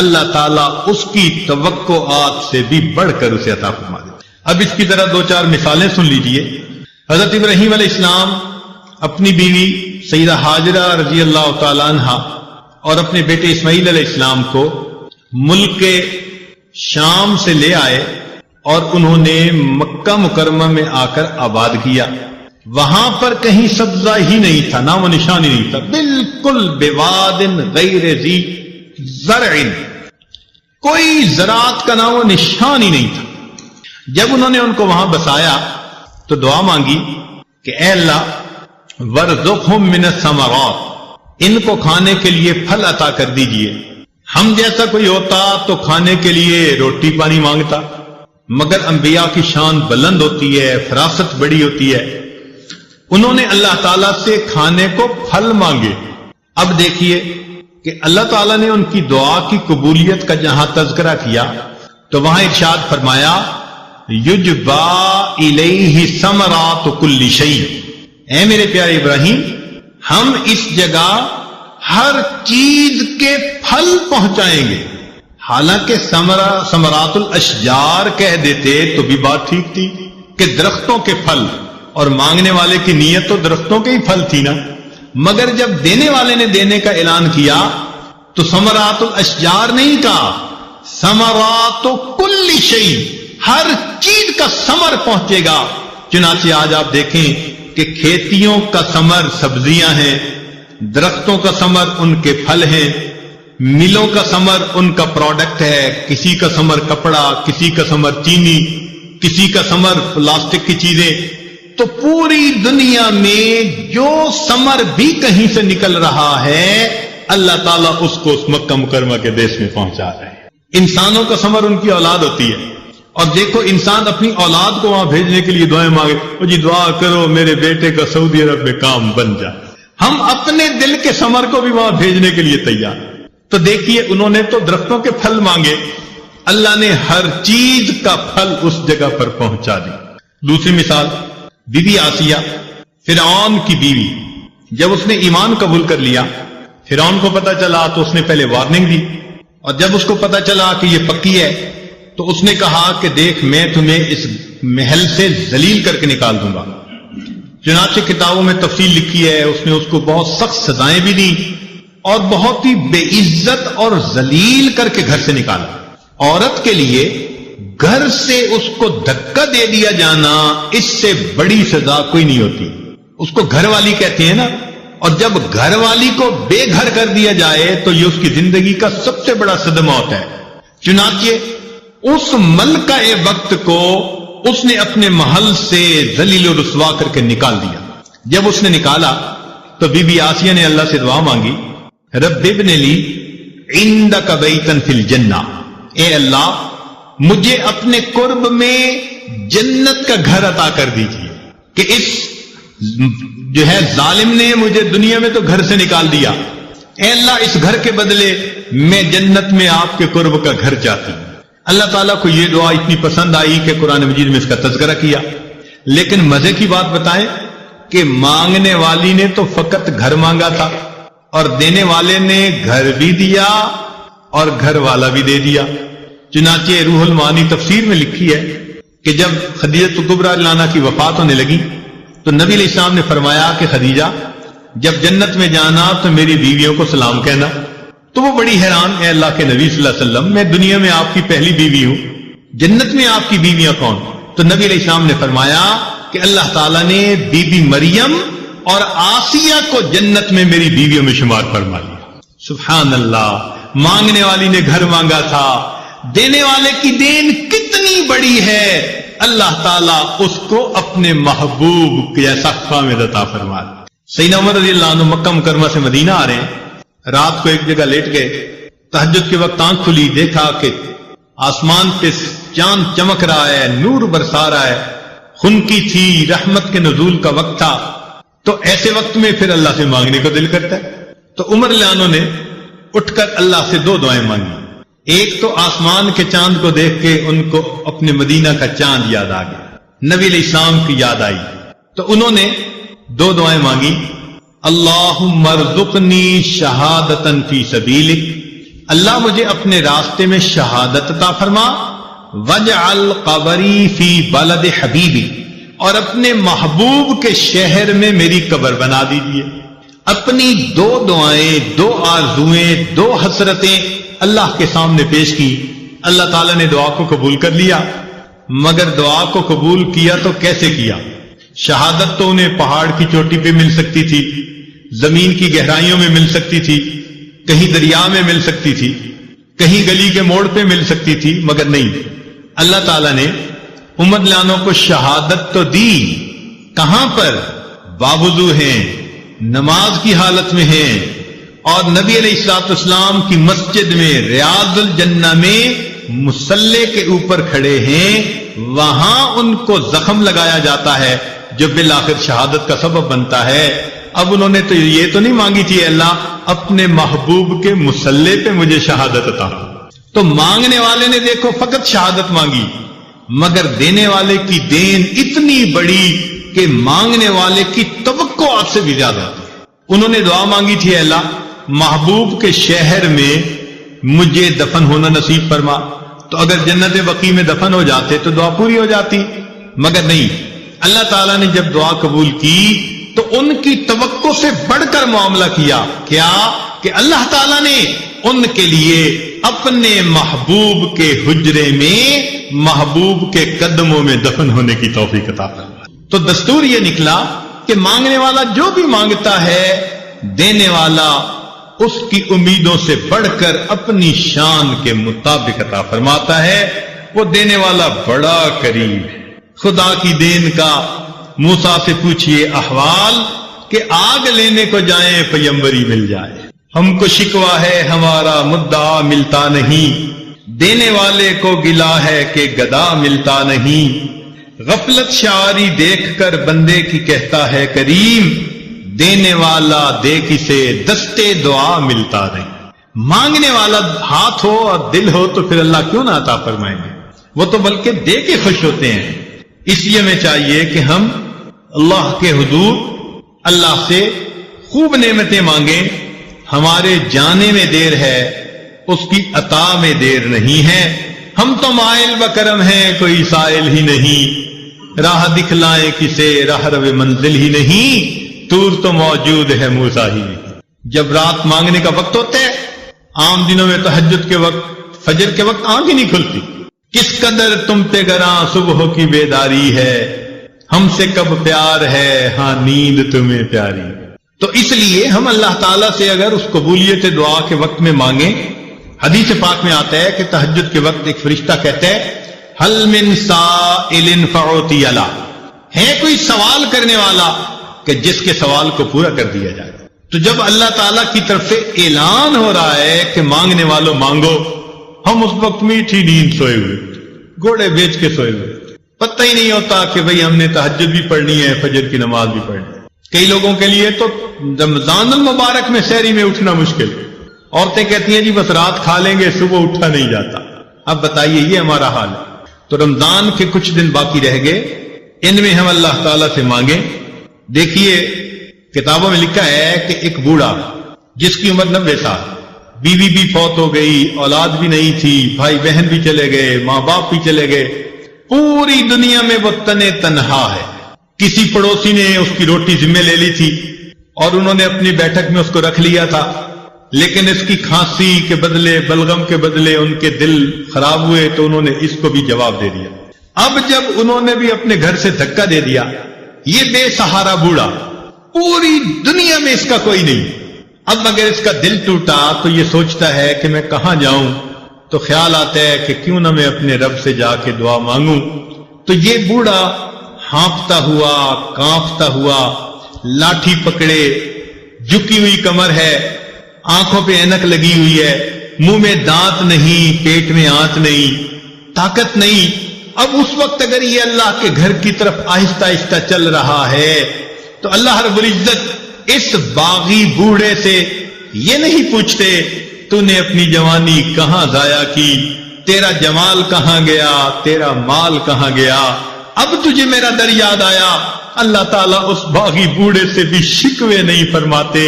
اللہ تعالیٰ اس کی توقعات سے بھی بڑھ کر اسے عطا فرما دیتا ہے۔ اب اس کی طرح 2-4 مثالیں سن لیجئے۔ حضرت ابراہیم علیہ السلام اپنی بیوی سیدہ حاجرہ رضی اللہ تعالیٰ عنہ اور اپنے بیٹے اسماعیل علیہ السلام کو ملک شام سے لے آئے اور انہوں نے مکہ مکرمہ میں آ کر آباد کیا۔ وہاں پر کہیں سبزہ ہی نہیں تھا، نام و نشان ہی نہیں تھا، بالکل بواد غیر ذی زرع، کوئی زراعت کا نام و نشان ہی نہیں تھا۔ جب انہوں نے ان کو وہاں بسایا تو دعا مانگی کہ اے اللہ وارزقہم من الثمرات، ان کو کھانے کے لیے پھل عطا کر دیجئے۔ ہم جیسا کوئی ہوتا تو کھانے کے لیے روٹی پانی مانگتا، مگر انبیاء کی شان بلند ہوتی ہے، فراست بڑی ہوتی ہے۔ انہوں نے اللہ تعالیٰ سے کھانے کو پھل مانگے۔ اب دیکھیے کہ اللہ تعالیٰ نے ان کی دعا کی قبولیت کا جہاں تذکرہ کیا تو وہاں ارشاد فرمایا یجبا الیہ ثمرات کل شیء، اے میرے پیارے ابراہیم ہم اس جگہ ہر چیز کے پھل پہنچائیں گے۔ حالانکہ ثمرات الاشجار کہہ دیتے تو بھی بات ٹھیک تھی کہ درختوں کے پھل، اور مانگنے والے کی نیت تو درختوں کے ہی پھل تھی نا، مگر جب دینے والے نے دینے کا اعلان کیا تو ثمرات الاشجار نہیں کہا، ثمرات کل شیء، ہر چیز کا ثمر پہنچے گا۔ چنانچہ آج آپ دیکھیں کہ کھیتیوں کا ثمر سبزیاں ہیں، درختوں کا ثمر ان کے پھل ہیں، ملوں کا ثمر ان کا پروڈکٹ ہے، کسی کا ثمر کپڑا، کسی کا ثمر چینی، کسی کا ثمر پلاسٹک کی چیزیں۔ تو پوری دنیا میں جو ثمر بھی کہیں سے نکل رہا ہے اللہ تعالیٰ اس کو اس مکہ مکرمہ کے دیش میں پہنچا رہے ہیں۔ انسانوں کا ثمر ان کی اولاد ہوتی ہے، اور دیکھو انسان اپنی اولاد کو وہاں بھیجنے کے لیے دعائیں مانگے، او جی دعا کرو میرے بیٹے کا سعودی عرب میں کام بن جائے۔ ہم اپنے دل کے ثمر کو بھی وہاں بھیجنے کے لیے تیار۔ تو دیکھیے انہوں نے تو درختوں کے پھل مانگے، اللہ نے ہر چیز کا پھل اس جگہ پر پہنچا دی۔ دوسری مثال بی بی آسیہ، فرعون کی بیوی، جب اس نے ایمان قبول کر لیا فرعون کو پتا چلا تو اس نے پہلے وارننگ دی، اور جب اس کو پتا چلا کہ یہ پکی ہے تو اس نے کہا کہ دیکھ میں تمہیں اس محل سے ذلیل کر کے نکال دوں گا۔ چنانچہ کتابوں میں تفصیل لکھی ہے، اس نے اس کو بہت سخت سزائیں بھی دی اور بہت ہی بے عزت اور ذلیل کر کے گھر سے نکالا۔ عورت کے لیے گھر سے اس کو دھکا دے دیا جانا اس سے بڑی سزا کوئی نہیں ہوتی۔ اس کو گھر والی کہتے ہیں نا، اور جب گھر والی کو بے گھر کر دیا جائے تو یہ اس کی زندگی کا سب سے بڑا صدمہ ہوتا ہے۔ چنانچہ اس ملکہ وقت کو اس نے اپنے محل سے ذلیل و رسوا کر کے نکال دیا۔ جب اس نے نکالا تو بی بی آسیہ نے اللہ سے دعا مانگی، رب ابن لی عندک بیتا فی الجنہ، اے اللہ مجھے اپنے قرب میں جنت کا گھر عطا کر دیجیے کہ اس جو ہے ظالم نے مجھے دنیا میں تو گھر سے نکال دیا، اے اللہ اس گھر کے بدلے میں جنت میں آپ کے قرب کا گھر چاہتی ہوں۔ اللہ تعالیٰ کو یہ دعا اتنی پسند آئی کہ قرآن مجید میں اس کا تذکرہ کیا۔ لیکن مزے کی بات بتائیں کہ مانگنے والی نے تو فقط گھر مانگا تھا اور دینے والے نے گھر بھی دیا اور گھر والا بھی دے دیا۔ چنانچہ روح المعانی تفسیر میں لکھی ہے کہ جب خدیجہ کبریٰ لانا کی وفات ہونے لگی تو نبی علیہ السلام نے فرمایا کہ خدیجہ جب جنت میں جانا تو میری بیویوں کو سلام کہنا۔ تو وہ بڑی حیران، اے اللہ کے نبی صلی اللہ علیہ وسلم، میں دنیا میں آپ کی پہلی بیوی ہوں، جنت میں آپ کی بیویاں کون؟ تو نبی علیہ السلام نے فرمایا کہ اللہ تعالیٰ نے بی بی مریم اور آسیہ کو جنت میں میری بیویوں میں شمار فرما لیا۔ سبحان اللہ، مانگنے والی نے گھر مانگا تھا، دینے والے کی دین کتنی بڑی ہے، اللہ تعالیٰ اس کو اپنے محبوب جیسا خامد عطا فرما دیا۔ سیدنا عمر رضی اللہ عنہ مکہ مکرمہ سے مدینہ آ رہے ہیں، رات کو ایک جگہ لیٹ گئے، تہجد کے وقت آنکھ کھلی، دیکھا کہ آسمان پہ چاند چمک رہا ہے، نور برسا رہا ہے، خنکی تھی، رحمت کے نزول کا وقت تھا۔ تو ایسے وقت میں پھر اللہ سے مانگنے کو دل کرتا ہے۔ تو عمر رضی اللہ عنہ نے اٹھ کر اللہ سے دو دعائیں مانگی۔ ایک تو آسمان کے چاند کو دیکھ کے ان کو اپنے مدینہ کا چاند یاد آ گیا، نبی علیہ السلام کی یاد آئی، تو انہوں نے دو دعائیں مانگی، اللہم ارزقنی شہادتاً فی سبیلک، اللہ مجھے اپنے راستے میں شہادت عطا فرما، وجعل قبری فی بلد حبیبی، اور اپنے محبوب کے شہر میں میری قبر بنا دیجیے۔ اپنی دو دعائیں، دو آرزویں، دو حسرتیں اللہ کے سامنے پیش کی۔ اللہ تعالیٰ نے دعا کو قبول کر لیا، مگر دعا کو قبول کیا تو کیسے کیا؟ شہادت تو انہیں پہاڑ کی چوٹی پہ مل سکتی تھی، زمین کی گہرائیوں میں مل سکتی تھی، کہیں دریا میں مل سکتی تھی، کہیں گلی کے موڑ پہ مل سکتی تھی، مگر نہیں، اللہ تعالیٰ نے عمر لانوں کو شہادت تو دی۔ کہاں پر؟ باوضو ہیں، نماز کی حالت میں ہیں، اور نبی علیہ الصلوۃ والسلام کی مسجد میں ریاض الجنہ میں مصلی کے اوپر کھڑے ہیں، وہاں ان کو زخم لگایا جاتا ہے جو بالآخر شہادت کا سبب بنتا ہے۔ اب انہوں نے تو یہ تو نہیں مانگی تھی، اللہ اپنے محبوب کے مصلی پہ مجھے شہادت عطا۔ تو مانگنے والے نے دیکھو فقط شہادت مانگی، مگر دینے والے کی دین اتنی بڑی کہ مانگنے والے کی توقع آپ سے بھی زیادہ ہوتی ہے۔ انہوں نے دعا مانگی تھی، اللہ محبوب کے شہر میں مجھے دفن ہونا نصیب فرما، تو اگر جنت بقیع میں دفن ہو جاتے تو دعا پوری ہو جاتی، مگر نہیں، اللہ تعالیٰ نے جب دعا قبول کی تو ان کی توقع سے بڑھ کر معاملہ کیا، کیا کہ اللہ تعالیٰ نے ان کے لیے اپنے محبوب کے حجرے میں محبوب کے قدموں میں دفن ہونے کی توفیق عطا فرمائی۔ تو دستور یہ نکلا کہ مانگنے والا جو بھی مانگتا ہے، دینے والا اس کی امیدوں سے بڑھ کر اپنی شان کے مطابق عطا فرماتا ہے۔ وہ دینے والا بڑا قریب ہے۔ خدا کی دین کا موسیٰ سے پوچھئے احوال کہ آگ لینے کو جائیں پیمبری مل جائے۔ ہم کو شکوہ ہے ہمارا مدعا ملتا نہیں، دینے والے کو گلا ہے کہ گدا ملتا نہیں۔ غفلت شعاری دیکھ کر بندے کی کہتا ہے کریم، دینے والا دے کسے دستے دعا ملتا نہیں۔ مانگنے والا ہاتھ ہو اور دل ہو تو پھر اللہ کیوں نہ عطا فرمائیں گے؟ وہ تو بلکہ دے کے خوش ہوتے ہیں۔ اس لیے ہمیں چاہیے کہ ہم اللہ کے حضور اللہ سے خوب نعمتیں مانگیں۔ ہمارے جانے میں دیر ہے، اس کی عطا میں دیر نہیں ہے۔ ہم تو مائل بکرم ہیں، کوئی سائل ہی نہیں، راہ دکھلائیں کسے راہ رو منزل ہی نہیں، طور تو موجود ہے موسیٰ ہی نہیں۔ جب رات مانگنے کا وقت ہوتا ہے، عام دنوں میں تہجد کے وقت، فجر کے وقت آنکھ ہی نہیں کھلتی۔ کس قدر تم پہ گراں صبح کی بیداری ہے، ہم سے کب پیار ہے ہاں نیند تمہیں پیاری۔ تو اس لیے ہم اللہ تعالیٰ سے اگر اس قبولیت دعا کے وقت میں مانگیں، حدیث پاک میں آتا ہے کہ تہجد کے وقت ایک فرشتہ کہتا ہے حل من سائل فعطی له، ہے کوئی سوال کرنے والا کہ جس کے سوال کو پورا کر دیا جائے۔ تو جب اللہ تعالیٰ کی طرف سے اعلان ہو رہا ہے کہ مانگنے والوں مانگو، ہم اس وقت میٹھی نیند سوئے ہوئے، گھوڑے بیچ کے سوئے ہوئے، پتہ ہی نہیں ہوتا کہ بھئی ہم نے تہجد بھی پڑھنی ہے، فجر کی نماز بھی پڑھنی ہے۔ کئی لوگوں کے لیے تو رمضان المبارک میں سحری میں اٹھنا مشکل ہے. عورتیں کہتی ہیں جی بس رات کھا لیں گے صبح اٹھا نہیں جاتا. اب بتائیے یہ ہمارا حال ہے. تو رمضان کے کچھ دن باقی رہ گئے، ان میں ہم اللہ تعالیٰ سے مانگیں. دیکھیے کتابوں میں لکھا ہے کہ ایک بوڑھا جس کی عمر 90 سال، بیوی بھی فوت ہو گئی، اولاد بھی نہیں تھی، بھائی بہن بھی چلے گئے، ماں باپ بھی چلے گئے، پوری دنیا میں وہ تنہا ہے. کسی پڑوسی نے اس کی روٹی ذمہ لے لی تھی اور انہوں نے اپنی بیٹھک میں اس کو رکھ لیا تھا، لیکن اس کی کھانسی کے بدلے، بلغم کے بدلے ان کے دل خراب ہوئے تو انہوں نے اس کو بھی جواب دے دیا. اب جب انہوں نے بھی اپنے گھر سے دھکا دے دیا، یہ بے سہارا بوڑھا، پوری دنیا میں اس کا کوئی نہیں. اب اگر اس کا دل ٹوٹا تو یہ سوچتا ہے کہ میں کہاں جاؤں، تو خیال آتا ہے کہ کیوں نہ میں اپنے رب سے جا کے دعا مانگوں. تو یہ بوڑھا ہانپتا ہوا، کانپتا ہوا، لاٹھی پکڑے، جھکی ہوئی کمر ہے، آنکھوں پہ اینک لگی ہوئی ہے، منہ میں دانت نہیں، پیٹ میں آنت نہیں، طاقت نہیں. اب اس وقت اگر یہ اللہ کے گھر کی طرف آہستہ آہستہ چل رہا ہے تو اللہ رب العزت اس باغی بوڑھے سے یہ نہیں پوچھتے تو نے اپنی جوانی کہاں ضائع کی، تیرا جمال کہاں گیا، تیرا مال کہاں گیا، اب تجھے میرا در یاد آیا. اللہ تعالیٰ اس باغی بوڑھے سے بھی شکوے نہیں فرماتے.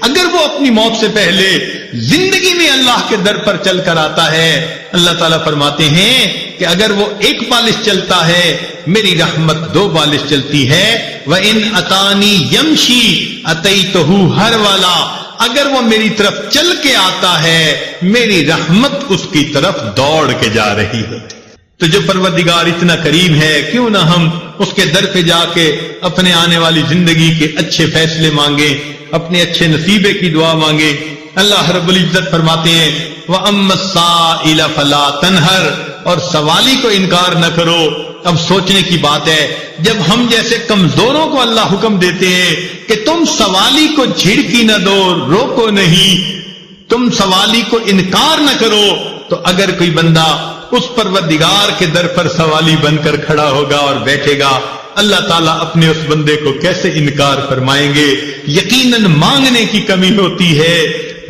اگر وہ اپنی موت سے پہلے زندگی میں اللہ کے در پر چل کر آتا ہے، اللہ تعالیٰ فرماتے ہیں کہ اگر وہ ایک بالش چلتا ہے میری رحمت 2 بالش چلتی ہے. وَإِنْ أَتَانِي يَمْشِي أَتَيْتُهُ هَرْوَلًا، اگر وہ میری طرف چل کے آتا ہے میری رحمت اس کی طرف دوڑ کے جا رہی ہوتی. تو جو پروردگار اتنا کریم ہے، کیوں نہ ہم اس کے در پہ جا کے اپنے آنے والی زندگی کے اچھے فیصلے مانگیں، اپنے اچھے نصیبے کی دعا مانگیں. اللہ رب العزت فرماتے ہیں وَأَمَّا السَّائِلَ فَلَا تَنْهَرْ، اور سوالی کو انکار نہ کرو. اب سوچنے کی بات ہے، جب ہم جیسے کمزوروں کو اللہ حکم دیتے ہیں کہ تم سوالی کو جھڑکی نہ دو، روکو نہیں، تم سوالی کو انکار نہ کرو، تو اگر کوئی بندہ اس پروردگار کے در پر سوالی بن کر کھڑا ہوگا اور بیٹھے گا، اللہ تعالیٰ اپنے اس بندے کو کیسے انکار فرمائیں گے. یقیناً مانگنے کی کمی ہوتی ہے،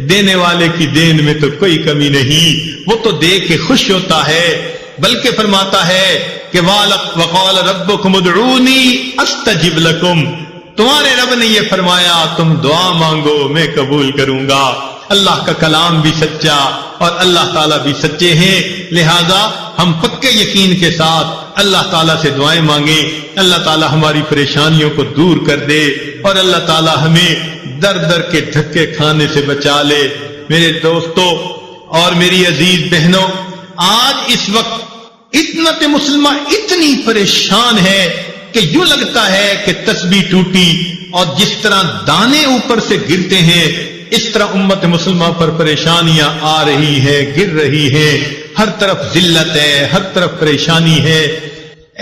دینے والے کی دین میں تو کوئی کمی نہیں، وہ تو دے کے خوش ہوتا ہے. بلکہ فرماتا ہے کہ وَقَالَ رَبُّكُمُ ادْعُونِي أَسْتَجِبْ لَكُمْ، تمہارے رب نے یہ فرمایا تم دعا مانگو میں قبول کروں گا. اللہ کا کلام بھی سچا اور اللہ تعالیٰ بھی سچے ہیں، لہذا ہم پکے یقین کے ساتھ اللہ تعالیٰ سے دعائیں مانگیں. اللہ تعالیٰ ہماری پریشانیوں کو دور کر دے اور اللہ تعالیٰ ہمیں در در کے دھکے کھانے سے بچا لے. میرے دوستوں اور میری عزیز بہنوں، آج اس وقت امت مسلمہ اتنی پریشان ہے کہ یوں لگتا ہے کہ تسبیح ٹوٹی اور جس طرح دانے اوپر سے گرتے ہیں اس طرح امت مسلمہ پر پریشانیاں آ رہی ہیں، گر رہی ہیں. ہر طرف ذلت ہے، ہر طرف پریشانی ہے.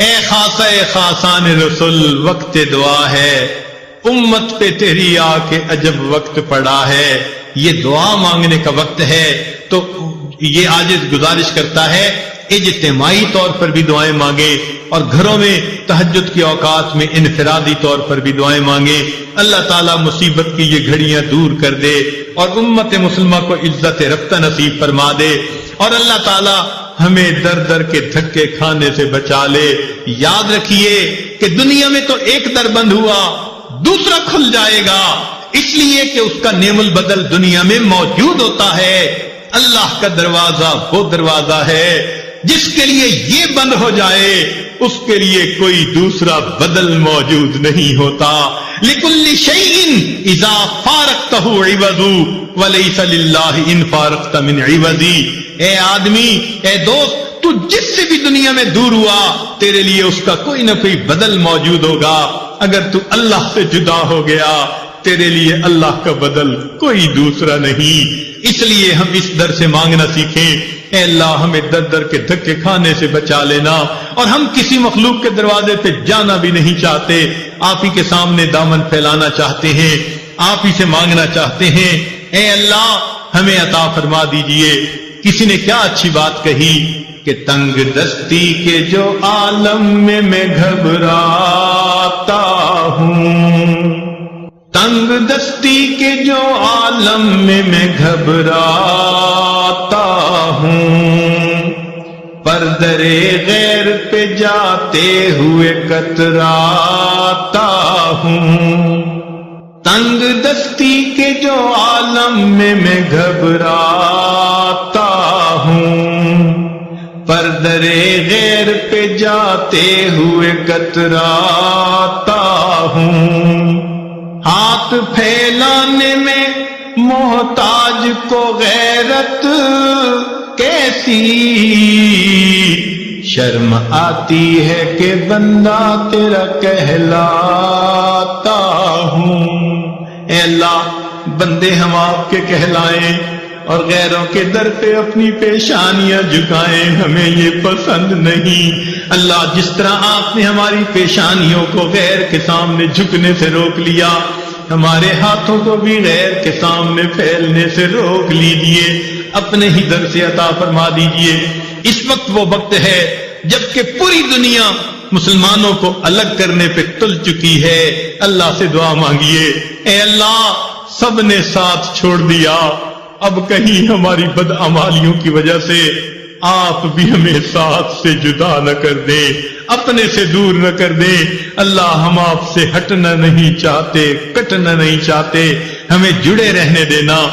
اے خاصہ خاصان رسول، وقت دعا ہے، امت پہ تیری آ کے عجب وقت پڑا ہے. یہ دعا مانگنے کا وقت ہے. تو یہ عاجز گزارش کرتا ہے اجتماعی طور پر بھی دعائیں مانگیں اور گھروں میں تہجد کے اوقات میں انفرادی طور پر بھی دعائیں مانگیں. اللہ تعالیٰ مصیبت کی یہ گھڑیاں دور کر دے اور امت مسلمہ کو عزت رفتہ نصیب فرما دے اور اللہ تعالیٰ ہمیں در در کے دھکے کھانے سے بچا لے. یاد رکھیے کہ دنیا میں تو ایک در بند ہوا دوسرا کھل جائے گا، اس لیے کہ اس کا نعم البدل دنیا میں موجود ہوتا ہے. اللہ کا دروازہ وہ دروازہ ہے جس کے لیے یہ بند ہو جائے اس کے لیے کوئی دوسرا بدل موجود نہیں ہوتا. لِكُلِّ شَيْءٍ إِذَا فَارَقْتَهُ عِوَضُ وَلَيْسَ لِلَّهِ إِن فَارَقْتَ مِنْ عِوَضِ. اے آدمی، اے دوست، تو جس سے بھی دنیا میں دور ہوا تیرے لیے اس کا کوئی نہ کوئی بدل موجود ہوگا. اگر تو اللہ سے جدا ہو گیا تیرے لیے اللہ کا بدل کوئی دوسرا نہیں. اس لیے ہم اس در سے مانگنا سیکھیں. اے اللہ ہمیں در در کے دھکے کھانے سے بچا لینا اور ہم کسی مخلوق کے دروازے پہ جانا بھی نہیں چاہتے. آپ ہی کے سامنے دامن پھیلانا چاہتے ہیں، آپ ہی سے مانگنا چاہتے ہیں. اے اللہ ہمیں عطا فرما دیجئے. کسی نے کیا اچھی بات کہی کہ تنگ دستی کے جو عالم میں گھبراتا ہوں، تنگ دستی کے جو عالم میں گھبراتا ہوں، پر درے غیر پہ جاتے ہوئے کتراتا ہوں۔ تنگ دستی کے جو عالم میں گھبراتا ہوں، پر درے غیر پہ جاتے ہوئے کتراتا ہوں۔ ہاتھ پھیلانے میں محتاج کو غیرت کیسی شرم آتی ہے کہ بندہ تیرا کہلاتا ہوں۔ اے اللہ، بندے ہم آپ کے کہلائیں اور غیروں کے در پہ اپنی پیشانیاں جھکائیں، ہمیں یہ پسند نہیں۔ اللہ، جس طرح آپ نے ہماری پیشانیوں کو غیر کے سامنے جھکنے سے روک لیا، ہمارے ہاتھوں کو بھی غیر کے سامنے پھیلنے سے روک لیجیے، اپنے ہی در سے عطا فرما دیجیے۔ اس وقت وہ وقت ہے جبکہ پوری دنیا مسلمانوں کو الگ کرنے پہ تل چکی ہے۔ اللہ سے دعا مانگیے، اے اللہ، سب نے ساتھ چھوڑ دیا، اب کہیں ہماری بدعمالیوں کی وجہ سے آپ بھی ہمیں ساتھ سے جدا نہ کر دے، اپنے سے دور نہ کر دے۔ اللہ، ہم آپ سے ہٹنا نہیں چاہتے، کٹنا نہیں چاہتے، ہمیں جڑے رہنے دینا۔